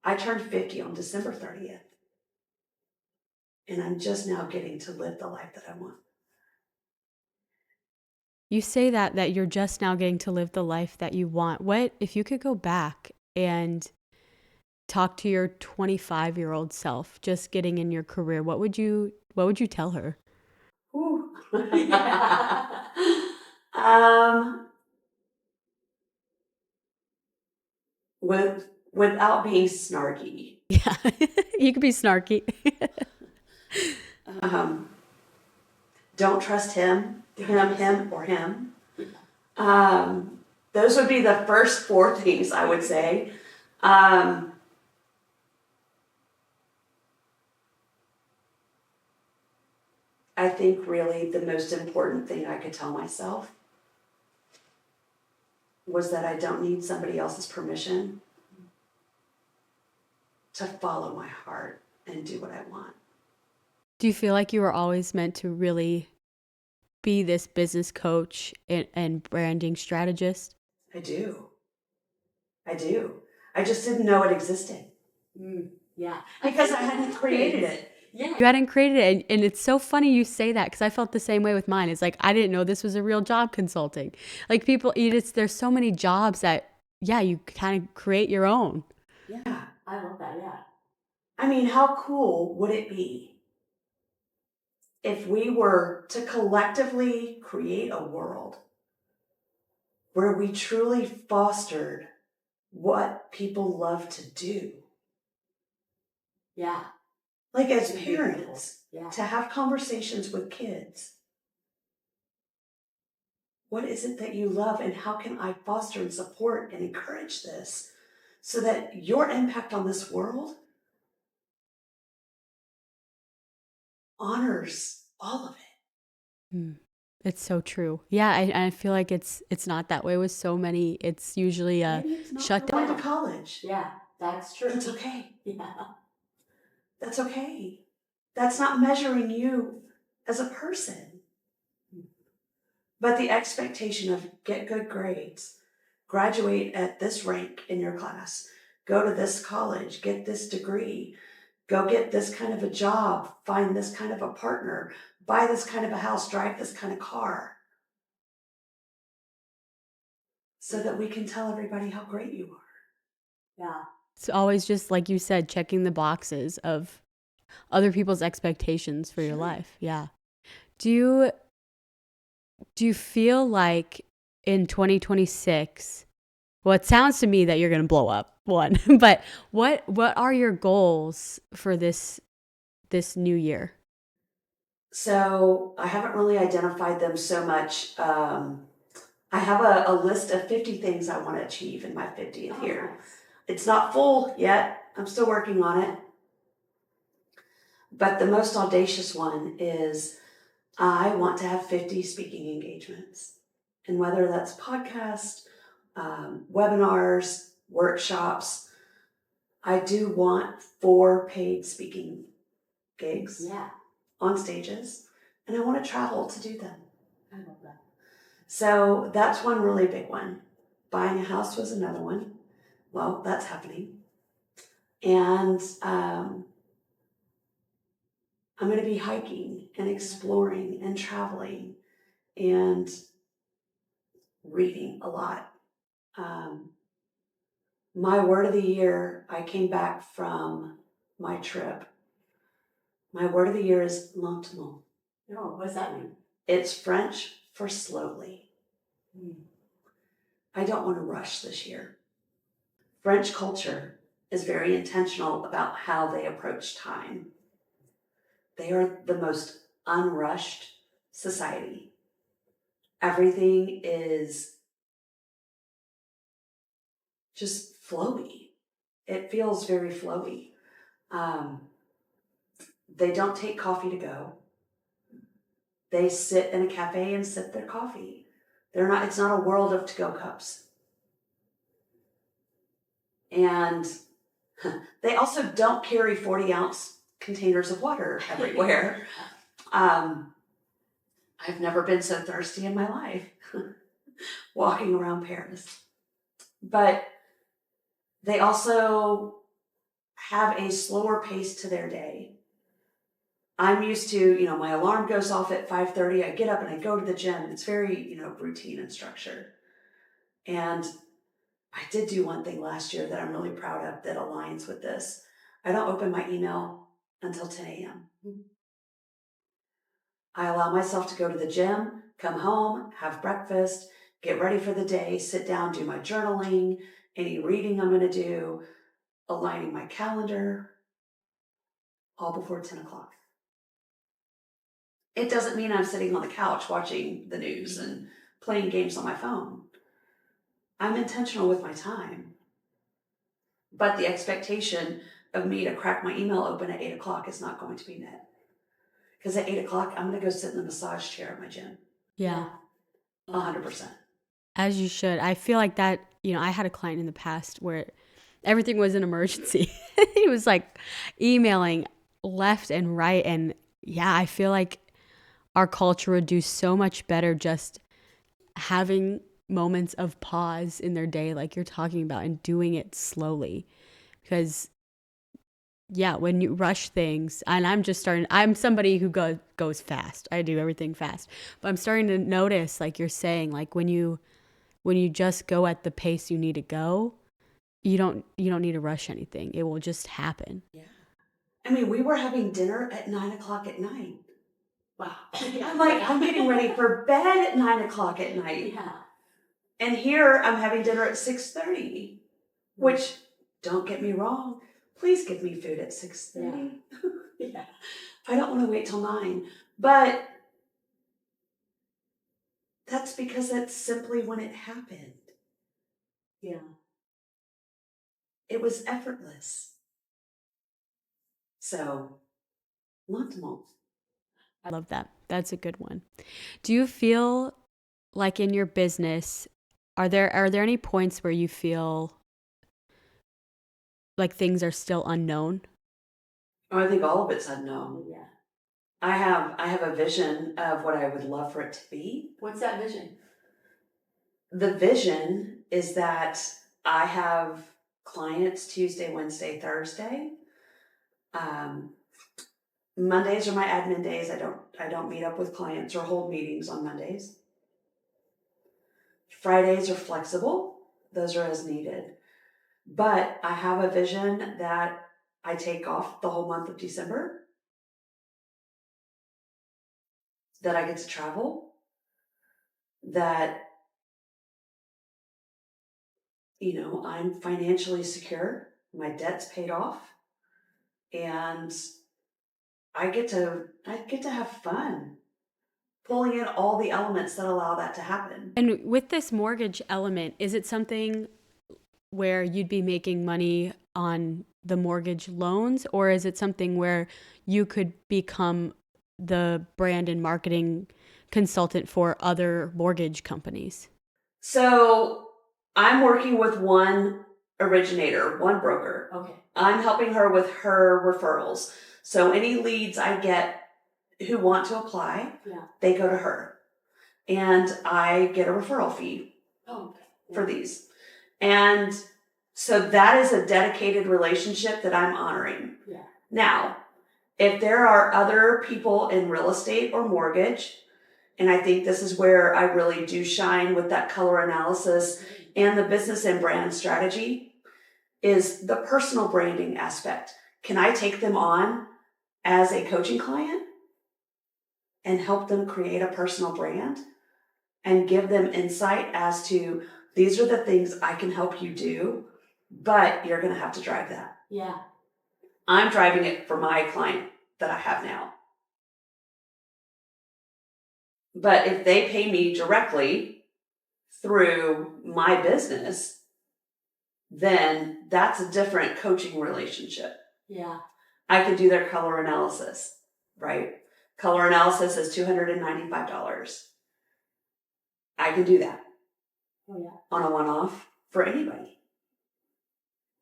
I turned 50 on December 30th. And I'm just now getting to live the life that I want. You say that you're just now getting to live the life that you want. What if you could go back and talk to your 25-year-old self just getting in your career, what would you tell her? Ooh. Without being snarky. Yeah. You could be snarky. Don't trust him, or him. Those would be the first 4 things I would say. I think really the most important thing I could tell myself was that I don't need somebody else's permission to follow my heart and do what I want. Do you feel like you were always meant to really be this business coach and branding strategist? I do. I just didn't know it existed. Yeah. Because I hadn't created it. Yeah. You hadn't created it. And it's so funny you say that because I felt the same way with mine. It's like, I didn't know this was a real job consulting. Like there's so many jobs that, you kind of create your own. Yeah. I love that, yeah. I mean, how cool would it be if we were to collectively create a world where we truly fostered what people love to do? Yeah. Like as parents, Yeah. to have conversations with kids. What is it that you love and how can I foster and support and encourage this so that your impact on this world honors all of it? It's so true. Yeah, I feel like it's not that way with so many. It's usually a Maybe it's not shut for down. Going to college. Yeah, that's true. That's okay. Yeah. That's okay. That's not measuring you as a person. But the expectation of get good grades, graduate at this rank in your class, go to this college, get this degree, go get this kind of a job, find this kind of a partner, buy this kind of a house, drive this kind of car, so that we can tell everybody how great you are. Yeah. It's always just like you said, checking the boxes of other people's expectations for your life. Yeah. Do you feel like in 2026, well, it sounds to me that you're going to blow up one, but what are your goals for this new year? So I haven't really identified them so much. I have a list of 50 things I want to achieve in my 50th year. Nice. It's not full yet. I'm still working on it. But the most audacious one is I want to have 50 speaking engagements. And whether that's podcasts, webinars, workshops, I do want 4 paid speaking gigs on stages. And I want to travel to do them. I love that. So that's one really big one. Buying a house was another one. Well, that's happening. And I'm going to be hiking and exploring and traveling and reading a lot. My word of the year, I came back from my trip. My word of the year is lentement. Oh, what does that mean? It's French for slowly. I don't want to rush this year. French culture is very intentional about how they approach time. They are the most unrushed society. Everything is just flowy. It feels very flowy. They don't take coffee to go. They sit in a cafe and sip their coffee. It's not a world of to-go cups. And they also don't carry 40-ounce containers of water everywhere. I've never been so thirsty in my life walking around Paris. But they also have a slower pace to their day. I'm used to, my alarm goes off at 5:30. I get up and I go to the gym. It's very, routine and structured. And I did do one thing last year that I'm really proud of that aligns with this. I don't open my email until 10 a.m. I allow myself to go to the gym, come home, have breakfast, get ready for the day, sit down, do my journaling, any reading I'm going to do, aligning my calendar, all before 10 o'clock. It doesn't mean I'm sitting on the couch watching the news and playing games on my phone. I'm intentional with my time. But the expectation of me to crack my email open at 8 o'clock is not going to be met. Because at 8 o'clock, I'm going to go sit in the massage chair at my gym. Yeah. 100%. As you should. I feel like that, I had a client in the past where everything was an emergency. He was like emailing left and right. And yeah, I feel like our culture would do so much better just having moments of pause in their day, like you're talking about, and doing it slowly. Because yeah, when you rush things, and I'm somebody who goes fast. I do everything fast. But I'm starting to notice, like you're saying, like when you just go at the pace you need to go, you don't need to rush anything. It will just happen. Yeah. I mean, we were having dinner at 9 o'clock at night. Wow. I'm getting ready for bed at 9 o'clock at night. Yeah. And here I'm having dinner at 6:30, which, don't get me wrong, please give me food at 6:30. Yeah. I don't want to wait till 9. But that's because that's simply when it happened. Yeah. It was effortless. So, lentement. I love that. That's a good one. Do you feel like in your business, are there any points where you feel like things are still unknown? Oh, I think all of it's unknown. Yeah. I have a vision of what I would love for it to be. What's that vision? The vision is that I have clients Tuesday, Wednesday, Thursday. Mondays are my admin days. I don't meet up with clients or hold meetings on Mondays. Fridays are flexible. Those are as needed. But I have a vision that I take off the whole month of December, that I get to travel, that, I'm financially secure, my debt's paid off, and I get to have fun pulling in all the elements that allow that to happen. And with this mortgage element, is it something where you'd be making money on the mortgage loans, or is it something where you could become the brand and marketing consultant for other mortgage companies? So I'm working with one originator, one broker. Okay. I'm helping her with her referrals. So any leads I get who want to apply, they go to her. And I get a referral fee for these. And so that is a dedicated relationship that I'm honoring. Yeah. Now, if there are other people in real estate or mortgage, and I think this is where I really do shine with that color analysis and the business and brand strategy, is the personal branding aspect. Can I take them on as a coaching client and help them create a personal brand and give them insight as to, these are the things I can help you do, but you're going to have to drive that. Yeah. I'm driving it for my client that I have now. But if they pay me directly through my business, then that's a different coaching relationship. Yeah. I could do their color analysis, right? Color analysis is $295. I can do that on a one-off for anybody.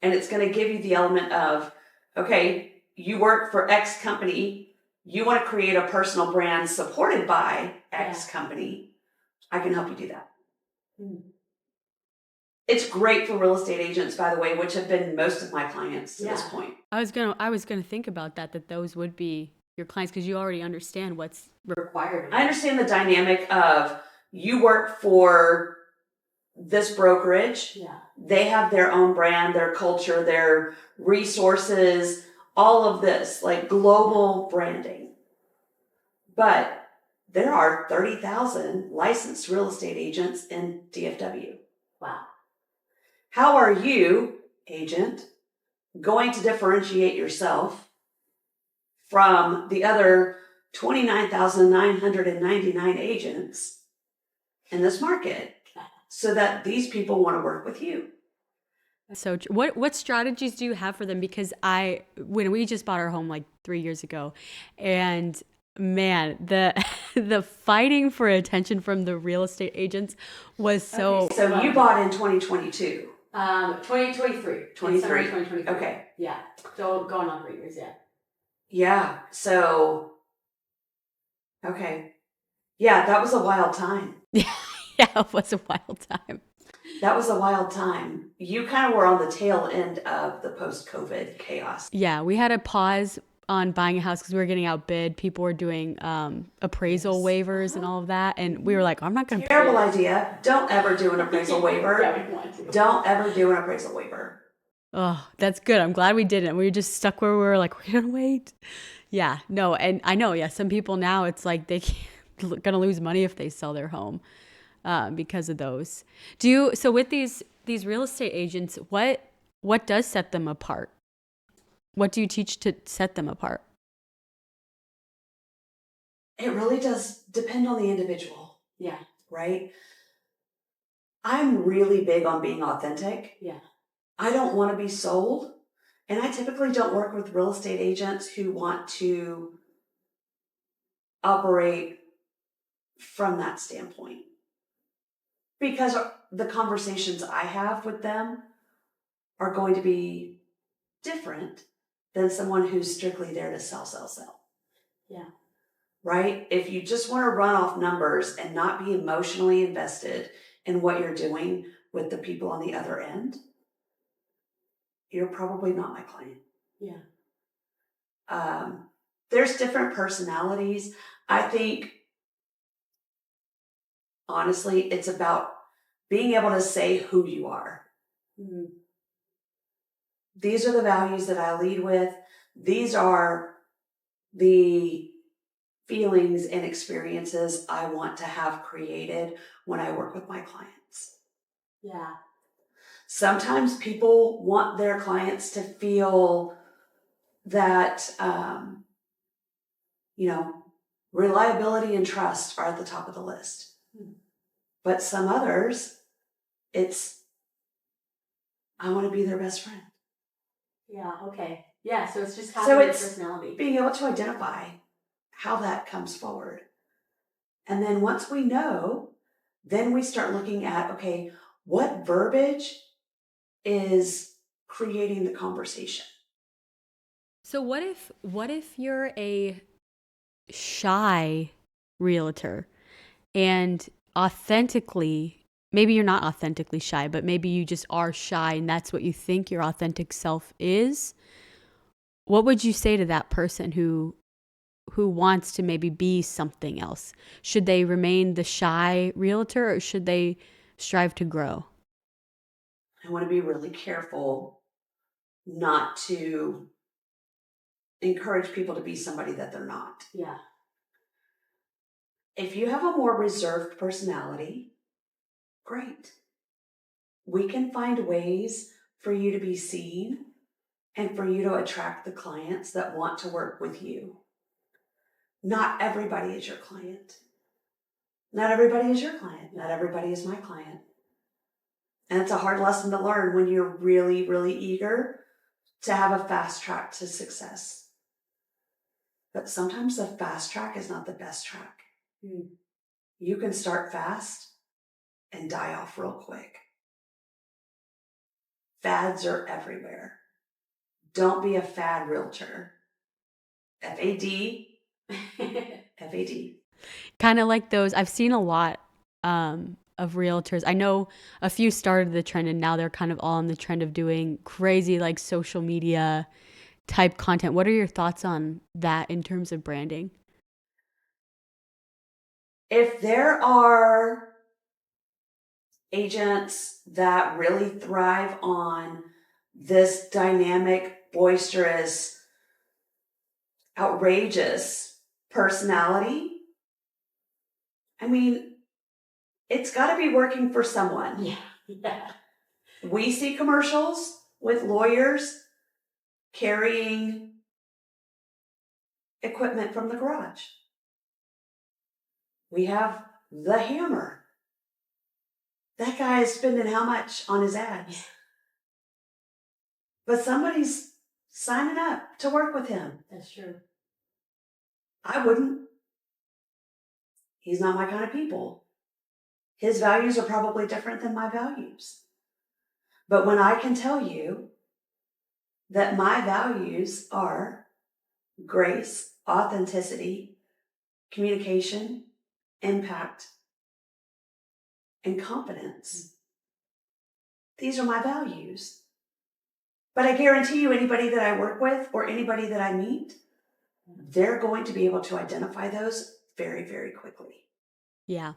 And it's going to give you the element of, okay, you work for X company, you want to create a personal brand supported by X company, I can help you do that. It's great for real estate agents, by the way, which have been most of my clients to this point. I was gonna think about that those would be your clients, because you already understand what's required. I understand the dynamic of, you work for this brokerage. Yeah. They have their own brand, their culture, their resources, all of this, like global branding. But there are 30,000 licensed real estate agents in DFW. Wow. How are you, agent, going to differentiate yourself from the other 29,999 agents in this market so that these people want to work with you? So what strategies do you have for them? Because when we just bought our home like 3 years ago, and man, the fighting for attention from the real estate agents was so. Okay, so you bought in 2022. 2023. 23. 2023. Okay. Yeah. So going on 3 years, yeah. Yeah. So, okay. Yeah, that was a wild time. Yeah, it was a wild time. That was a wild time. You kind of were on the tail end of the post-COVID chaos. Yeah, we had a pause on buying a house because we were getting outbid. People were doing appraisal waivers and all of that. And we were like, I'm not going to. Terrible idea. Don't ever do an appraisal waiver. Yeah, we want to. Don't ever do an appraisal waiver. Oh, that's good. I'm glad we didn't. We were just stuck where we were like, we're going to wait. Yeah, no. And I know, some people now it's like they're going to lose money if they sell their home because of those. So with these real estate agents, what does set them apart? What do you teach to set them apart? It really does depend on the individual. Yeah. Right? I'm really big on being authentic. Yeah. I don't want to be sold. And I typically don't work with real estate agents who want to operate from that standpoint. Because the conversations I have with them are going to be different than someone who's strictly there to sell. Yeah. Right? If you just want to run off numbers and not be emotionally invested in what you're doing with the people on the other end, you're probably not my client. Yeah. There's different personalities. I think, honestly, it's about being able to say who you are. Mm-hmm. These are the values that I lead with. These are the feelings and experiences I want to have created when I work with my clients. Yeah. Sometimes people want their clients to feel that, reliability and trust are at the top of the list. But some others, it's, I want to be their best friend. Yeah, okay. Yeah, so it's just So having your it's personality. being able to identify how that comes forward. And then once we know, then we start looking at, okay, what verbiage is creating the conversation? So what if you're a shy realtor and authentically, maybe you're not authentically shy, but maybe you just are shy and that's what you think your authentic self is? What would you say to that person who wants to maybe be something else? Should they remain the shy realtor or should they strive to grow? I want to be really careful not to encourage people to be somebody that they're not. Yeah. If you have a more reserved personality, great. We can find ways for you to be seen and for you to attract the clients that want to work with you. Not everybody is your client. Not everybody is your client. Not everybody is my client. And it's a hard lesson to learn when you're really, really eager to have a fast track to success. But sometimes the fast track is not the best track. You can start fast and die off real quick. Fads are everywhere. Don't be a fad realtor. F-A-D. F-A-D. Kind of like those. I've seen a lot of realtors. I know a few started the trend and now they're kind of all on the trend of doing crazy like social media type content. What are your thoughts on that in terms of branding? If there are agents that really thrive on this dynamic, boisterous, outrageous personality, I mean, it's got to be working for someone. Yeah. We see commercials with lawyers carrying equipment from the garage. We have the hammer. That guy is spending how much on his ads? But somebody's signing up to work with him. That's true. I wouldn't. He's not my kind of people. His values are probably different than my values. But when I can tell you that my values are grace, authenticity, communication, impact, and confidence, these are my values. But I guarantee you, anybody that I work with or anybody that I meet, they're going to be able to identify those very, very quickly. Yeah.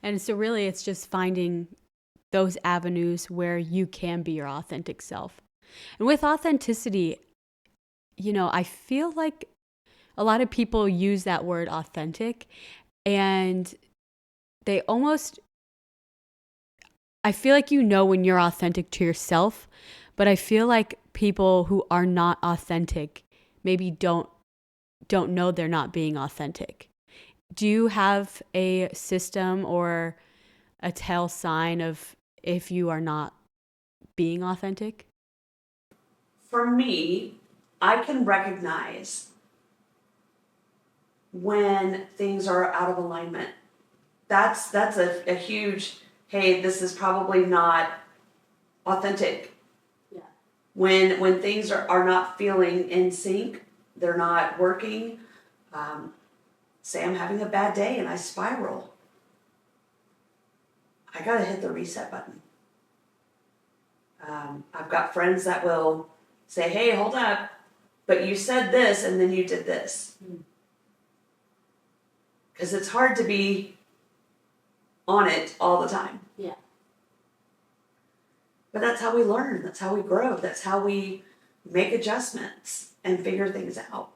And so really it's just finding those avenues where you can be your authentic self. And with authenticity, I feel like a lot of people use that word authentic and they almost, I feel like when you're authentic to yourself, but I feel like people who are not authentic maybe don't know they're not being authentic. Do you have a system or a tell sign of if you are not being authentic? For me, I can recognize when things are out of alignment. That's a huge, hey, this is probably not authentic. Yeah. When things are not feeling in sync, they're not working. Say I'm having a bad day and I spiral. I gotta hit the reset button. I've got friends that will say, hey, hold up, but you said this and then you did this. Because it's hard to be on it all the time. Yeah. But that's how we learn. That's how we grow. That's how we make adjustments and figure things out.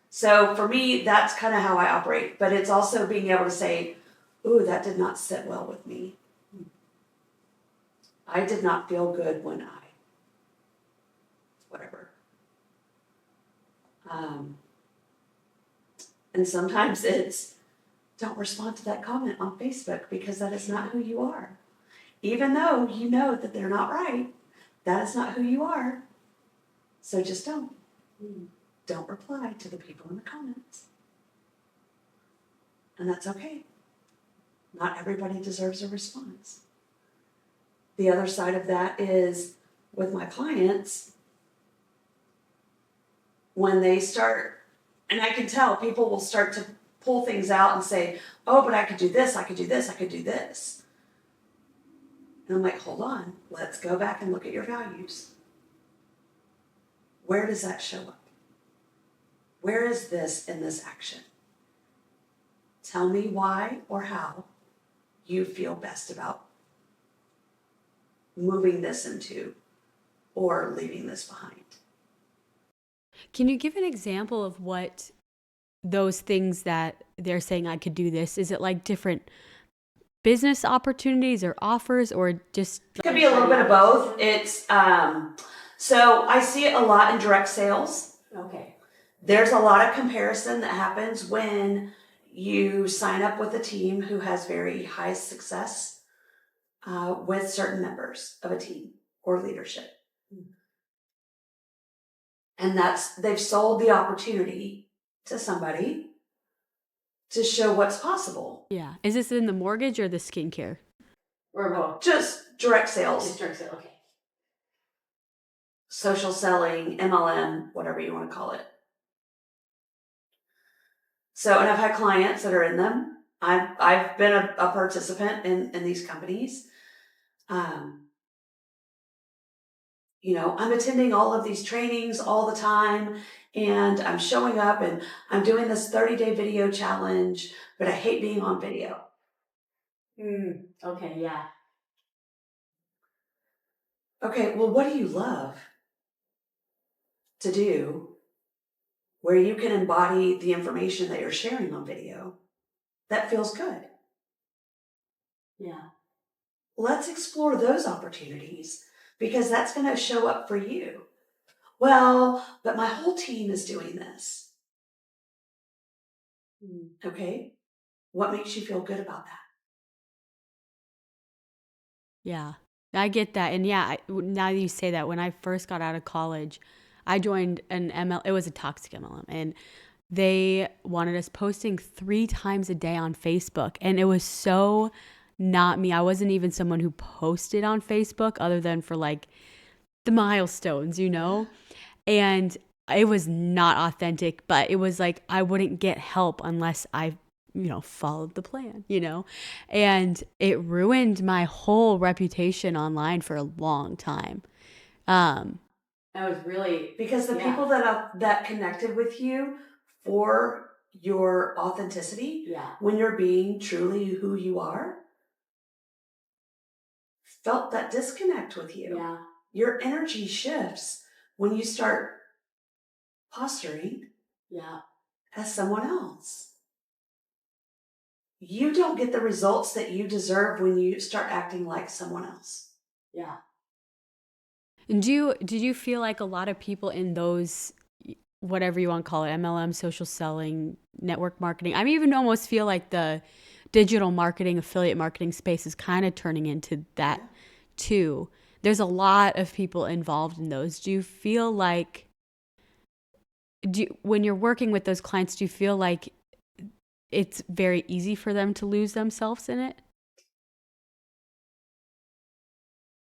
So for me, that's kind of how I operate. But it's also being able to say, ooh, that did not sit well with me. I did not feel good when whatever. And sometimes it's, don't respond to that comment on Facebook because that is not who you are. Even though you know that they're not right, that is not who you are. So just don't. Don't reply to the people in the comments. And that's okay. Not everybody deserves a response. The other side of that is with my clients, when they start, and I can tell people will start to pull things out and say, oh, but I could do this, I could do this, I could do this. And I'm like, hold on, let's go back and look at your values. Where does that show up? Where is this in this action? Tell me why or how you feel best about moving this into or leaving this behind. Can you give an example of what those things that they're saying I could do this? Is it like different business opportunities or offers, or just it could be a little bit of both. It's so I see it a lot in direct sales. Okay. There's a lot of comparison that happens when you sign up with a team who has very high success with certain members of a team or leadership. And they've sold the opportunity to somebody to show what's possible. Yeah. Is this in the mortgage or the skincare? Or both. Just direct sales. Just direct sale, okay. Social selling, MLM, whatever you want to call it. So, and I've had clients that are in them. I've been a participant in these companies. I'm attending all of these trainings all the time, and I'm showing up and I'm doing this 30-day video challenge, but I hate being on video. Okay, yeah. Okay, well, what do you love to do where you can embody the information that you're sharing on video that feels good? Yeah. Let's explore those opportunities because that's going to show up for you. Well, but my whole team is doing this. Okay, what makes you feel good about that? Yeah, I get that. And yeah, now that you say that, when I first got out of college, I joined an it was a toxic MLM, and they wanted us posting 3 times a day on Facebook. And it was so not me. I wasn't even someone who posted on Facebook other than for like the milestones, and it was not authentic, but it was like, I wouldn't get help unless I followed the plan, and it ruined my whole reputation online for a long time. That was really because the people that connected with you for your authenticity, when you're being truly who you are, felt that disconnect with you. Yeah. Your energy shifts when you start posturing as someone else. You don't get the results that you deserve when you start acting like someone else. Yeah. And did you feel like a lot of people in those, whatever you want to call it, MLM, social selling, network marketing, I even almost feel like the digital marketing, affiliate marketing space is kind of turning into that too. There's a lot of people involved in those. Do you feel like, when you're working with those clients, do you feel like it's very easy for them to lose themselves in it?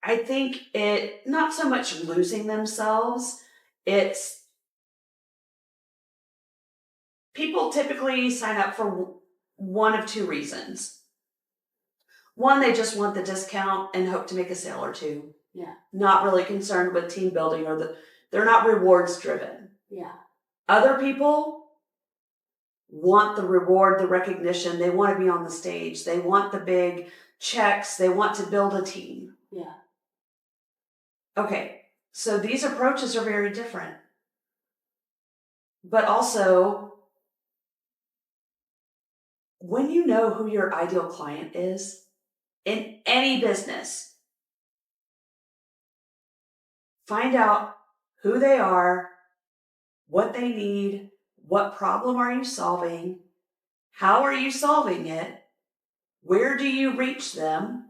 I think it, not so much losing themselves, it's people typically sign up for one of two reasons. One, they just want the discount and hope to make a sale or two. Yeah. Not really concerned with team building they're not rewards driven. Yeah. Other people want the reward, the recognition. They want to be on the stage. They want the big checks. They want to build a team. Yeah. Okay, so these approaches are very different. But also, when you know who your ideal client is in any business, find out who they are, what they need, what problem are you solving, how are you solving it, where do you reach them,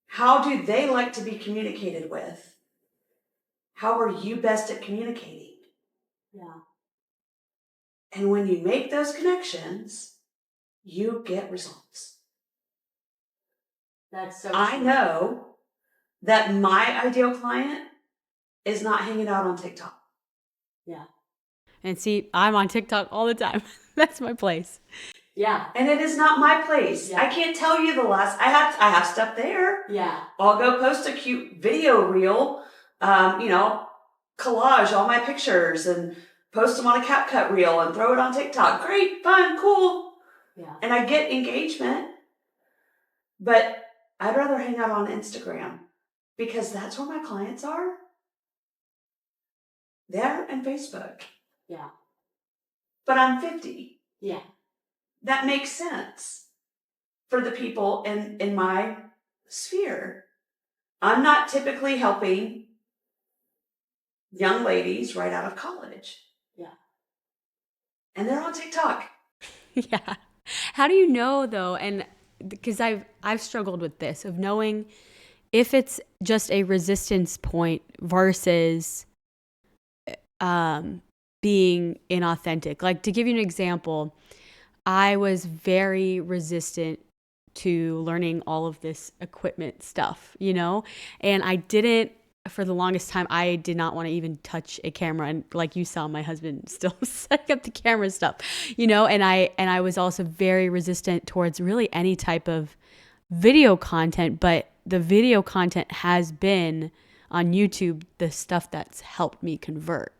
how do they like to be communicated with, how are you best at communicating? Yeah. And when you make those connections, you get results. That's so I true. know that my ideal client is not hanging out on TikTok. Yeah. And see, I'm on TikTok all the time. That's my place. Yeah. And it is not my place. Yeah. I can't tell you the last. I have stuff there. Yeah. I'll go post a cute video reel, collage all my pictures and post them on a CapCut reel and throw it on TikTok. Great, fun, cool. Yeah. And I get engagement. But I'd rather hang out on Instagram because that's where my clients are. There and Facebook. Yeah. But I'm 50. Yeah. That makes sense for the people in my sphere. I'm not typically helping young ladies right out of college. Yeah. And they're on TikTok. Yeah. How do you know though? And because I've struggled with this of knowing if it's just a resistance point versus being inauthentic. Like, to give you an example, I was very resistant to learning all of this equipment stuff, and I didn't, for the longest time, I did not want to even touch a camera. And like you saw, my husband still setting up the camera stuff, and I was also very resistant towards really any type of video content, but the video content has been on YouTube the stuff that's helped me convert.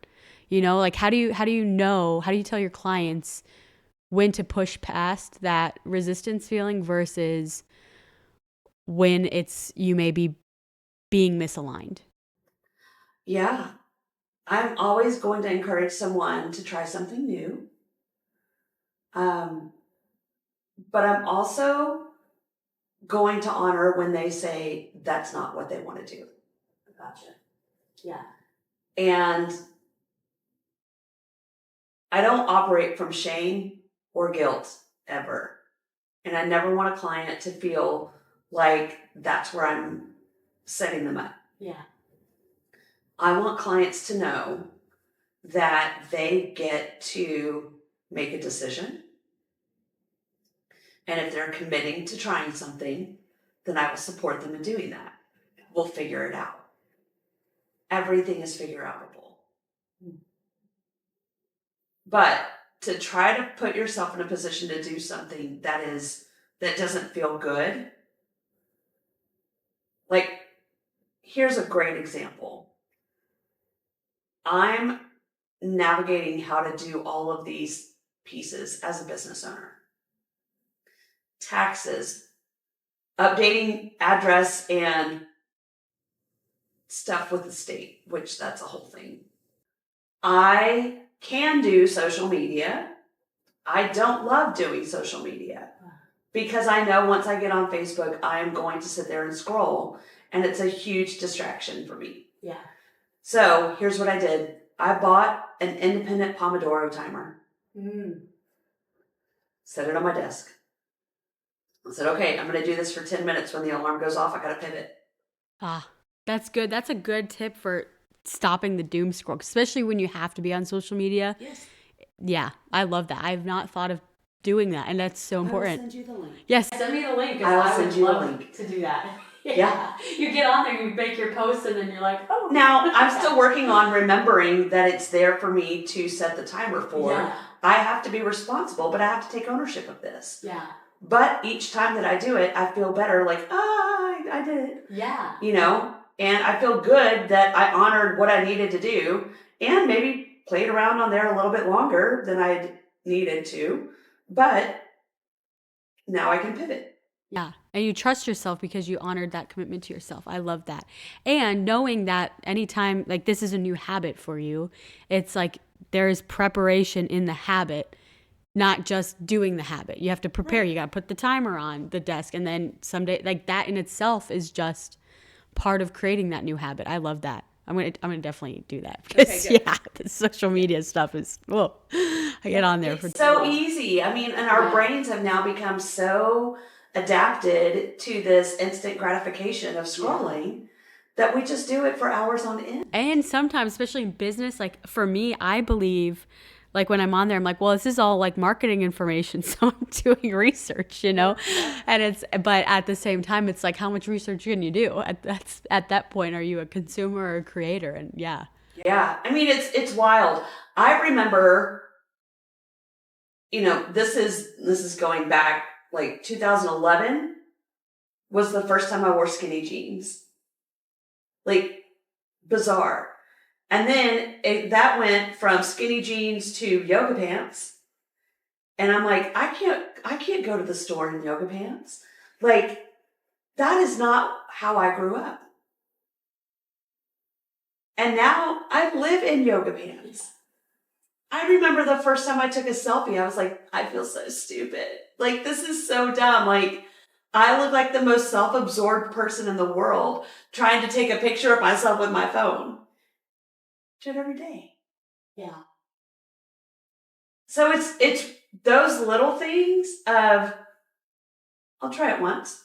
Like, how do you tell your clients when to push past that resistance feeling versus when it's you may be being misaligned? Yeah. I'm always going to encourage someone to try something new. But I'm also going to honor when they say that's not what they want to do. Gotcha. Yeah. And I don't operate from shame or guilt ever. And I never want a client to feel like that's where I'm setting them up. Yeah. I want clients to know that they get to make a decision. And if they're committing to trying something, then I will support them in doing that. We'll figure it out. Everything is figure outable. But to try to put yourself in a position to do something that doesn't feel good. Like, here's a great example. I'm navigating how to do all of these pieces as a business owner. Taxes, updating address and stuff with the state, which that's a whole thing. I can do social media. I don't love doing social media because I know once I get on Facebook, I am going to sit there and scroll, and it's a huge distraction for me. Yeah. So here's what I did. I bought an independent Pomodoro timer. Set it on my desk. I said, okay, I'm going to do this for 10 minutes. When the alarm goes off, I got to pivot. That's good. That's a good tip for stopping the doom scroll, especially when you have to be on social media. Yes. Yeah, I love that. I've not thought of doing that. And that's so I will important. send you the link. Yes. Send me the link. I will I send would you the love link. to do that. Yeah. You get on there, you make your post, and then you're like, oh. Now, I'm still working on remembering that it's there for me to set the timer for. Yeah. I have to be responsible, but I have to take ownership of this. Yeah. But each time that I do it, I feel better, like, I did it. Yeah. You know? And I feel good that I honored what I needed to do and maybe played around on there a little bit longer than I needed to. But now I can pivot. Yeah. And you trust yourself because you honored that commitment to yourself. I love that. And knowing that anytime, like this is a new habit for you, it's like there is preparation in the habit, not just doing the habit. You have to prepare. Right. You got to put the timer on the desk. And then someday, like that in itself is just part of creating that new habit. I love that. I'm gonna definitely do that because the social media stuff is I get on there for so easy. I mean, and our brains have now become so adapted to this instant gratification of scrolling that we just do it for hours on end. And sometimes, especially in business, like for me, I believe, like when I'm on there, I'm like, well, this is all like marketing information, so I'm doing research, you know. And but at the same time, it's like, how much research can you do? At that point, are you a consumer or a creator? And yeah. I mean, it's wild. I remember, you know, this is going back. Like 2011 was the first time I wore skinny jeans. Like, bizarre. And then that went from skinny jeans to yoga pants. And I'm like, I can't go to the store in yoga pants. Like, that is not how I grew up. And now I live in yoga pants. I remember the first time I took a selfie, I was like, I feel so stupid. Like, this is so dumb. Like, I look like the most self-absorbed person in the world trying to take a picture of myself with my phone. Do it every day. Yeah. So it's those little things of, I'll try it once.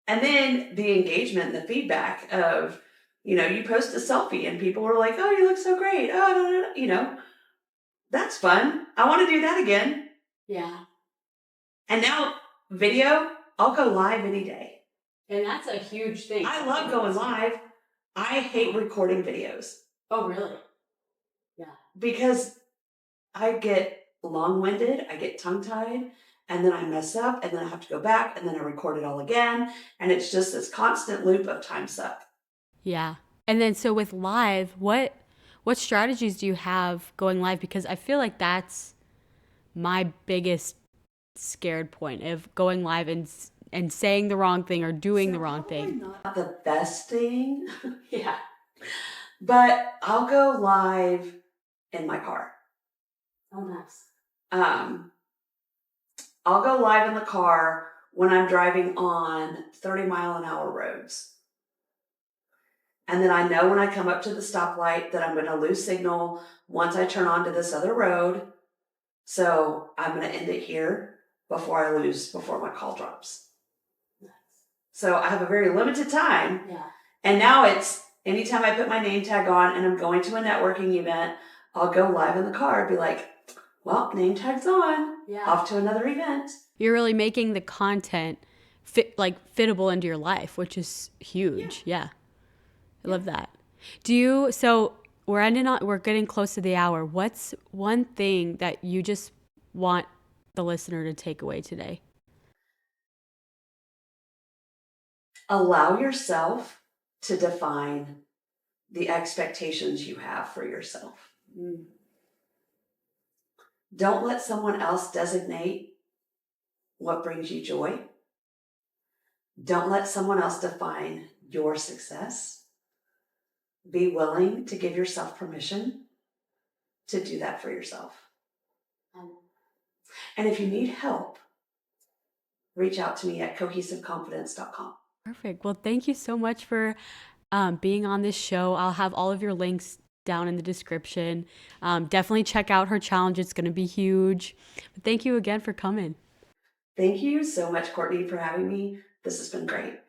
And then the engagement, the feedback of, you know, you post a selfie and people are like, oh, you look so great. Oh, no. You know, that's fun. I want to do that again. Yeah. And now video, I'll go live any day. And that's a huge thing. I love going live. I hate recording videos. Oh, really? Yeah. Because I get long-winded, I get tongue-tied, and then I mess up, and then I have to go back, and then I record it all again. And it's just this constant loop of time suck. Yeah. And then so with live, what strategies do you have going live? Because I feel like that's my biggest scared point of going live and saying the wrong thing or doing the wrong thing. Not the best thing. Yeah. But I'll go live in my car. Oh, nice. I'll go live in the car when I'm driving on 30-mile-an-hour roads. And then I know when I come up to the stoplight that I'm going to lose signal once I turn onto this other road. So I'm going to end it here before my call drops. Nice. So I have a very limited time. Yeah. And now it's anytime I put my name tag on and I'm going to a networking event, I'll go live in the car and be like, well, name tag's on. Yeah. Off to another event. You're really making the content fittable into your life, which is huge. Yeah. I love that. So we're getting close to the hour. What's one thing that you just want the listener to take away today? Allow yourself to define the expectations you have for yourself. Mm. Don't let someone else designate what brings you joy. Don't let someone else define your success. Be willing to give yourself permission to do that for yourself. And if you need help, reach out to me at cohesiveconfidence.com. Perfect. Well, thank you so much for being on this show. I'll have all of your links down in the description. Definitely check out her challenge. It's going to be huge. But thank you again for coming. Thank you so much, Courtney, for having me. This has been great.